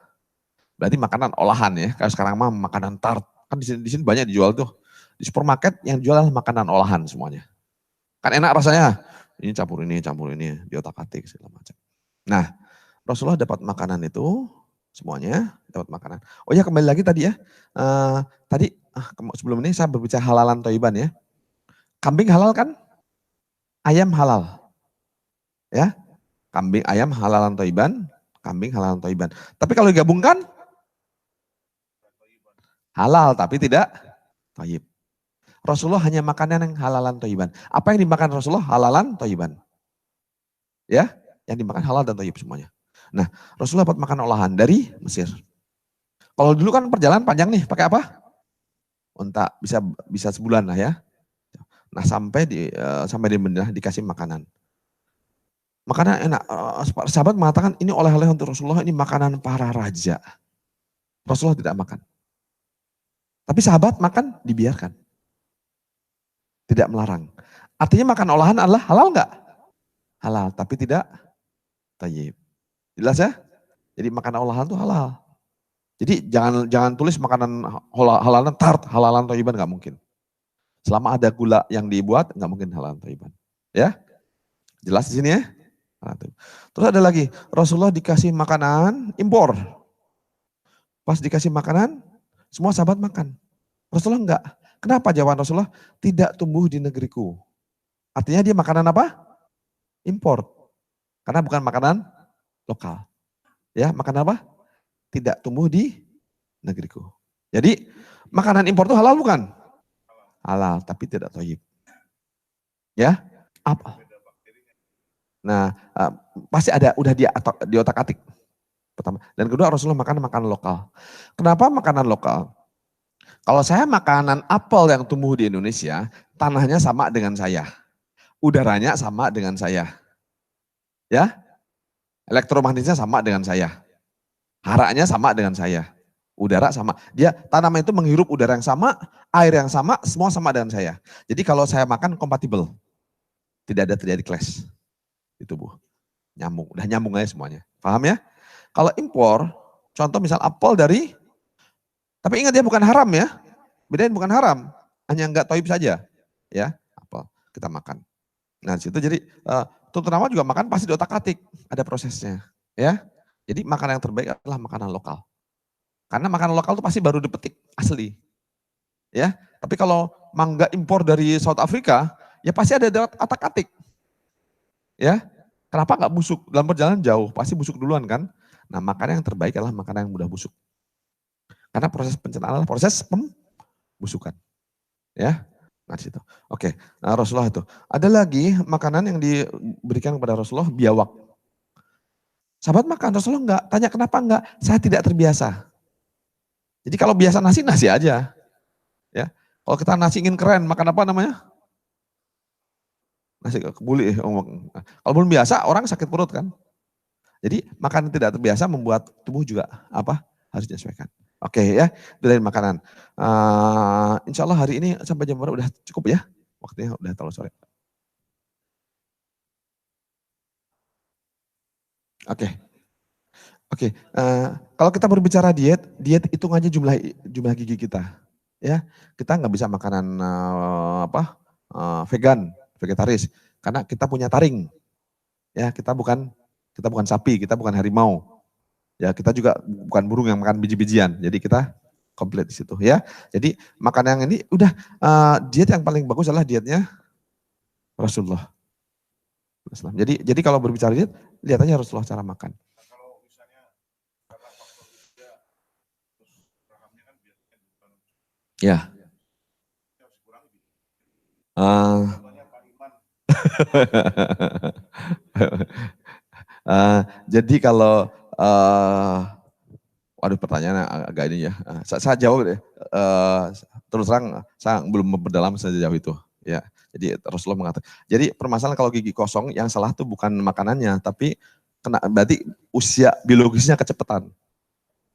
Berarti makanan olahan ya. Kalau sekarang mah makanan tart. Kan di sini banyak dijual tuh. Di supermarket yang jual makanan olahan semuanya. Kan enak rasanya. Ini campur ini, di otak-atik segala macam. Nah, Rasulullah dapat makanan itu semuanya dapat makanan. Oh ya kembali lagi tadi ya. Sebelum ini saya berbicara halalan toiban ya. Kambing halal kan? Ayam halal. Ya. Kambing, ayam halalan toiban, kambing halalan toiban. Tapi kalau digabungkan halal tapi tidak toib. Rasulullah hanya makanan yang halalan toiban. Apa yang dimakan Rasulullah halalan toiban. Ya, yang dimakan halal dan toib semuanya. Nah, Rasulullah dapat makan olahan dari Mesir. Kalau dulu kan perjalanan panjang nih, pakai apa? Unta, bisa sebulan lah ya. Nah, sampai di Madinah dikasih makanan. Makanan enak. Sahabat mengatakan ini oleh-oleh untuk Rasulullah, ini makanan para raja. Rasulullah tidak makan. Tapi sahabat makan dibiarkan. Tidak melarang. Artinya makan olahan adalah halal enggak? Halal, tapi tidak thayyib. Jelas ya? Jadi makan olahan itu halal. Jadi jangan tulis makanan halalan tart, halalan thayyiban enggak mungkin. Selama ada gula yang dibuat enggak mungkin halalan thayyiban. Ya? Jelas di sini ya? Terus ada lagi, Rasulullah dikasih makanan impor. Pas dikasih makanan, semua sahabat makan. Rasulullah enggak. Kenapa jawaban Rasulullah? Tidak tumbuh di negeriku. Artinya dia makanan apa? Impor. Karena bukan makanan lokal. Ya, makanan apa? Tidak tumbuh di negeriku. Jadi makanan impor itu halal bukan? Halal, tapi tidak thayyib. Ya, apa? Nah, pasti ada, udah di otak-atik. Pertama. Dan kedua Rasulullah makan makanan lokal. Kenapa makanan lokal? Kalau saya makanan apel yang tumbuh di Indonesia, tanahnya sama dengan saya. Udaranya sama dengan saya. Ya, elektromagnetisnya sama dengan saya. Haraknya sama dengan saya. Udara sama. Dia tanaman itu menghirup udara yang sama, air yang sama, semua sama dengan saya. Jadi kalau saya makan kompatibel. Tidak ada terjadi clash di tubuh. Nyambung, udah nyambung aja semuanya. Paham ya? Kalau impor, contoh misal apel dari, tapi ingat dia bukan haram ya. Bedain bukan haram, hanya enggak thayyib saja. Ya, apel kita makan. Nah situ jadi terutama juga makan pasti di otak-atik, ada prosesnya. Ya, jadi makanan yang terbaik adalah makanan lokal. Karena makanan lokal itu pasti baru dipetik, asli. Ya, tapi kalau mangga impor dari South Africa, ya pasti ada di otak-atik. Ya, kenapa nggak busuk? Dalam perjalanan jauh, pasti busuk duluan kan? Nah makanan yang terbaik adalah makanan yang mudah busuk. Karena proses pencernaan adalah proses pembusukan. Ya, nah situ. Oke, nah Rasulullah itu. Ada lagi makanan yang diberikan kepada Rasulullah, biawak. Sahabat makan, Rasulullah enggak. Tanya kenapa enggak? Saya tidak terbiasa. Jadi kalau biasa nasi aja. Ya, kalau kita nasi ingin keren, makan apa namanya? Nasi kebuli. Kalau belum biasa orang sakit perut kan. Jadi makanan tidak terbiasa membuat tubuh juga harus disesuaikan. Oke ya, itu dari makanan. Insya Allah hari ini sampai jam berapa udah cukup ya? Waktunya udah terlalu sore. Oke. Kalau kita berbicara diet hitung aja jumlah gigi kita. Ya, kita nggak bisa makanan vegan, vegetaris, karena kita punya taring. Ya, kita bukan sapi, kita bukan harimau. Ya, kita juga bukan burung yang makan biji-bijian. Jadi kita komplit di situ ya. Jadi makan yang ini udah diet yang paling bagus adalah dietnya Rasulullah. Jadi kalau berbicara diet, lihat aja Rasulullah cara makan. Ya. Jadi kalau waduh pertanyaan agak ini ya. Saya jawab deh. Terus terang saya belum berdalam sejauh itu. Ya. Jadi Rasulullah mengatakan. Jadi permasalahan kalau gigi kosong yang salah tuh bukan makanannya, tapi berarti usia biologisnya kecepatan.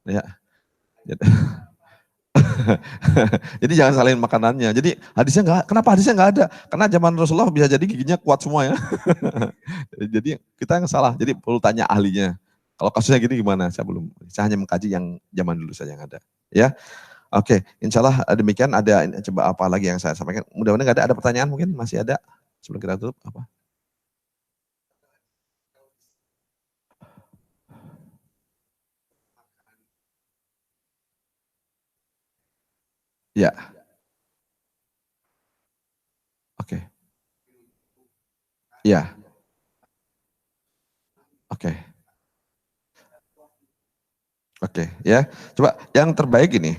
Ya. Jadi jangan salahin makanannya. Jadi kenapa hadisnya nggak ada? Karena zaman Rasulullah bisa jadi giginya kuat semua ya. Jadi kita yang salah. Jadi perlu tanya ahlinya. Kalau kasusnya gini gimana? Saya hanya mengkaji yang zaman dulu saja yang ada. Ya, oke. Insya Allah demikian. Coba apa lagi yang saya sampaikan? Mudah-mudahan nggak ada pertanyaan mungkin masih ada sebelum kita tutup apa? Ya. Oke. Ya. Oke. Oke, ya. Coba yang terbaik ini.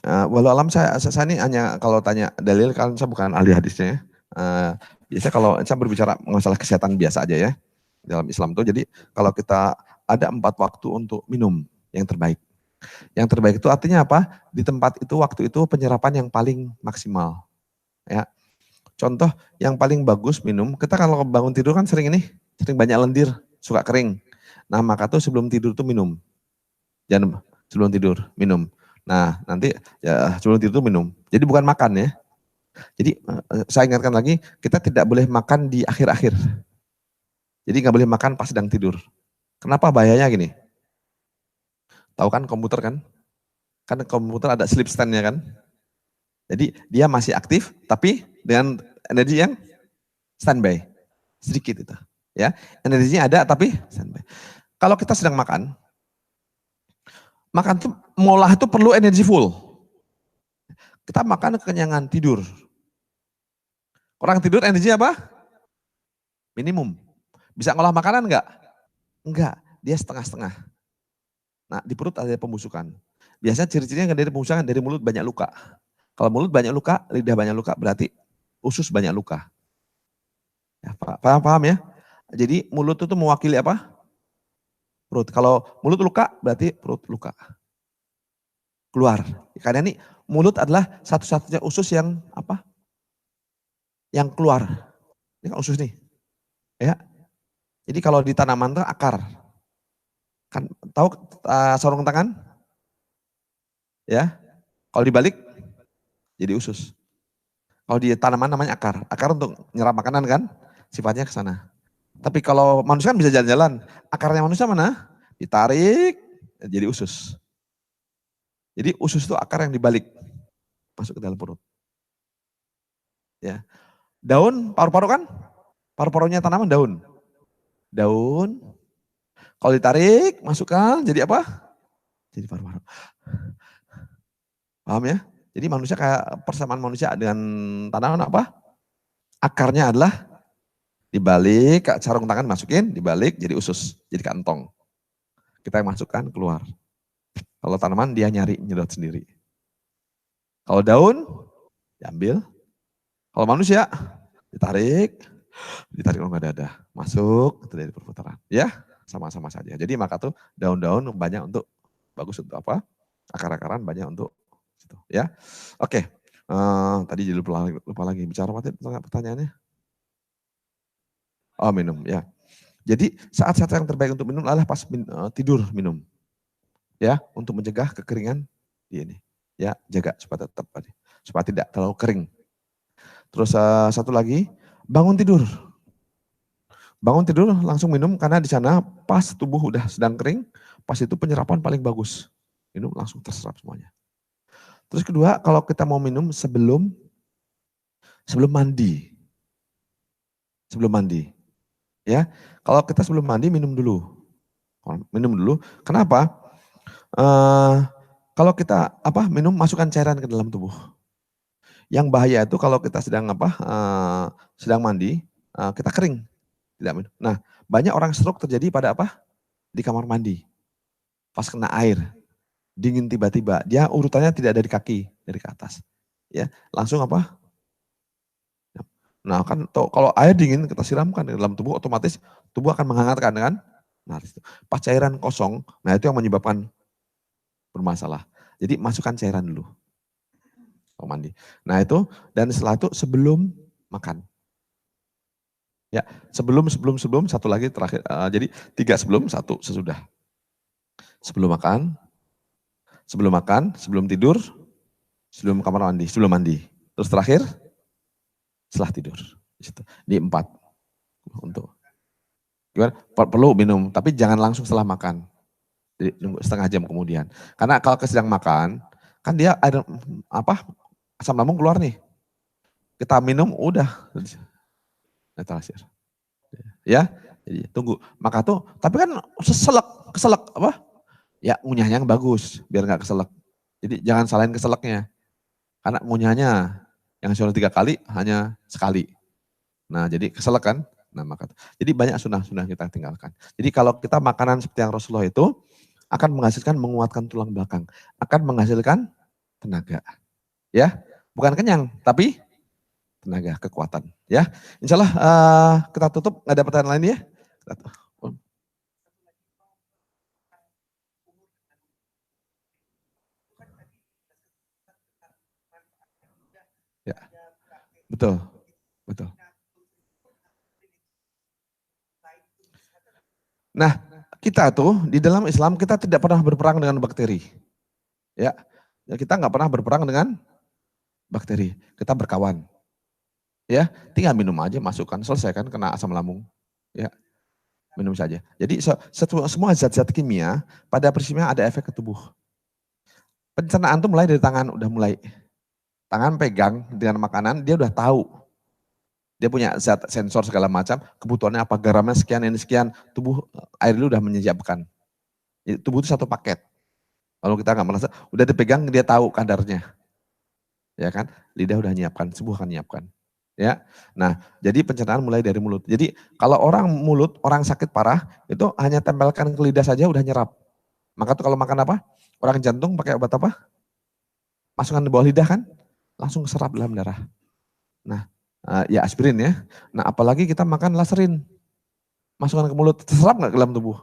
Walau alam saya ini hanya kalau tanya dalil, kan saya bukan ahli hadisnya ya. Biasanya kalau saya berbicara masalah kesehatan biasa aja ya. Dalam Islam itu, jadi kalau kita ada 4 waktu untuk minum yang terbaik. Yang terbaik itu artinya apa? Di tempat itu, waktu itu penyerapan yang paling maksimal. Ya. Contoh yang paling bagus minum, kita kalau bangun tidur kan sering banyak lendir, suka kering. Nah maka tuh sebelum tidur tuh minum. Jangan sebelum tidur minum. Nah nanti ya sebelum tidur tuh minum. Jadi bukan makan ya. Jadi saya ingatkan lagi, kita tidak boleh makan di akhir-akhir. Jadi nggak boleh makan pas sedang tidur. Kenapa bahayanya gini? Tahu kan komputer kan? Kan komputer ada sleep stand-nya kan? Jadi dia masih aktif tapi dengan energi yang standby. Sedikit itu. Ya, energinya ada tapi standby. Kalau kita sedang makan tuh ngolah itu perlu energi full. Kita makan kekenyangan, tidur. Orang tidur energi apa? Minimum. Bisa ngolah makanan enggak? Enggak, dia setengah-setengah. Nah, di perut ada pembusukan. Biasanya ciri-cirinya dari pembusukan, dari mulut banyak luka. Kalau mulut banyak luka, lidah banyak luka, berarti usus banyak luka. Ya, paham ya? Jadi mulut itu mewakili apa? Perut. Kalau mulut luka, berarti perut luka. Keluar. Karena ini mulut adalah satu-satunya usus yang apa? Yang keluar. Ini kan usus nih. Ya. Jadi kalau di tanaman itu akar. Kan tahu sarung tangan? Ya. Kalau dibalik jadi usus. Kalau di tanaman namanya akar. Akar untuk nyerap makanan kan? Sifatnya ke sana. Tapi kalau manusia kan bisa jalan-jalan. Akarnya manusia mana? Ditarik jadi usus. Jadi usus itu akar yang dibalik masuk ke dalam perut. Ya. Daun, paru-paru kan? Paru-parunya tanaman daun. Daun. Kalau ditarik, masukkan jadi apa? Jadi paru-paru. Paham ya? Jadi manusia kayak persamaan manusia dengan tanaman apa? Akarnya adalah dibalik, sarung tangan masukin, dibalik jadi usus, jadi kantong. Kita yang masukkan, keluar. Kalau tanaman dia nyari, nyedot sendiri. Kalau daun, diambil. Kalau manusia, ditarik oleh dada. Masuk, itu dari perputaran. Ya, sama-sama saja. Jadi maka tuh daun-daun banyak untuk, bagus untuk apa? Akar-akaran banyak untuk situ. Ya, oke. Tadi lupa lagi bicara apa pertanyaannya? Oh minum ya. Jadi saat-saat yang terbaik untuk minum adalah pas tidur minum. Ya, untuk mencegah kekeringan di ini. Ya, jaga supaya tetap supaya tidak terlalu kering. Terus satu lagi, bangun tidur. Bangun tidur langsung minum karena di sana pas tubuh udah sedang kering, pas itu penyerapan paling bagus. Minum langsung terserap semuanya. Terus kedua, kalau kita mau minum sebelum mandi. Sebelum mandi. Ya, kalau kita sebelum mandi minum dulu. Minum dulu. Kenapa? Kalau kita minum masukkan cairan ke dalam tubuh. Yang bahaya itu kalau kita sedang sedang mandi, kita kering, tidak minum. Nah, banyak orang stroke terjadi pada di kamar mandi. Pas kena air, dingin tiba-tiba, dia urutannya tidak dari kaki, dari ke atas. Ya, langsung Nah, kan kalau air dingin kita siramkan di dalam tubuh, otomatis tubuh akan menghangatkan kan? Nah, pas cairan kosong, nah itu yang menyebabkan bermasalah. Jadi masukkan cairan dulu. Mandi. Nah itu, dan setelah itu sebelum makan. Ya, sebelum, satu lagi terakhir. Jadi 3 sebelum, 1 sesudah. Sebelum makan, sebelum tidur, sebelum kamar mandi, sebelum mandi. Terus terakhir, setelah tidur. Di 4. Untuk gimana? Perlu minum, tapi jangan langsung setelah makan. Jadi nunggu setengah jam kemudian. Karena kalau sedang makan, kan dia ada asam lambung keluar nih. Kita minum udah netralisir. Ya, jadi tunggu. Maka tuh, tapi kan keselak Ya ngunyahnya yang bagus, biar nggak keselak. Jadi jangan salahin keselaknya. Karena ngunyahnya yang suruh 3 kali hanya sekali. Nah jadi keselak kan. Nah maka jadi banyak sunnah kita tinggalkan. Jadi kalau kita makanan seperti yang Rasulullah itu akan menghasilkan menguatkan tulang belakang, akan menghasilkan tenaga. Ya, bukan kenyang, tapi tenaga, kekuatan. Ya, insya Allah kita tutup. Nggak ada pertanyaan lain ya? Ya, betul. Nah, kita tuh di dalam Islam kita tidak pernah berperang dengan bakteri. Ya, kita nggak pernah berperang dengan bakteri. Kita berkawan. Ya, tinggal minum aja, masukkan, selesaikan kena asam lambung. Ya, minum saja. Jadi semua zat-zat kimia pada prinsipnya ada efek ke tubuh. Pencernaan tuh mulai dari tangan, udah mulai. Tangan pegang dengan makanan, dia udah tahu. Dia punya zat sensor segala macam, kebutuhannya apa, garamnya sekian, ini sekian, tubuh air dulu udah menyiapkan. Jadi, tubuh itu satu paket. Kalau kita nggak merasa, udah dipegang dia tahu kadarnya. Ya kan? Lidah udah nyiapkan, tubuh akan nyiapkan. Ya. Nah, jadi pencernaan mulai dari mulut. Jadi kalau orang sakit parah, itu hanya tempelkan ke lidah saja udah nyerap. Maka tuh kalau makan apa? Orang jantung pakai obat apa? Masukkan di bawah lidah kan? Langsung serap dalam darah. Nah, ya aspirin ya. Nah, apalagi kita makan laserin. Masukkan ke mulut, terserap nggak ke dalam tubuh?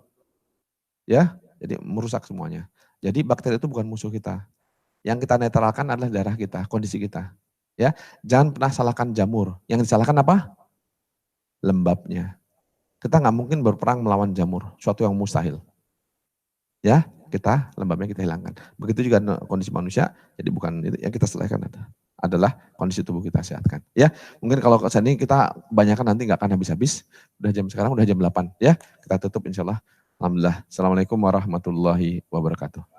Ya, jadi merusak semuanya. Jadi bakteri itu bukan musuh kita. Yang kita netralkan adalah darah kita, kondisi kita. Ya, jangan pernah salahkan jamur. Yang disalahkan apa? Lembabnya. Kita nggak mungkin berperang melawan jamur, suatu yang mustahil. Ya, lembabnya kita hilangkan. Begitu juga kondisi manusia, jadi bukan itu yang kita selesaikan adalah kondisi tubuh kita sehatkan. Ya, mungkin kalau ke sini kita kebanyakan nanti nggak akan habis-habis. Sekarang udah jam 8 ya. Kita tutup insya Allah. Alhamdulillah. Assalamualaikum warahmatullahi wabarakatuh.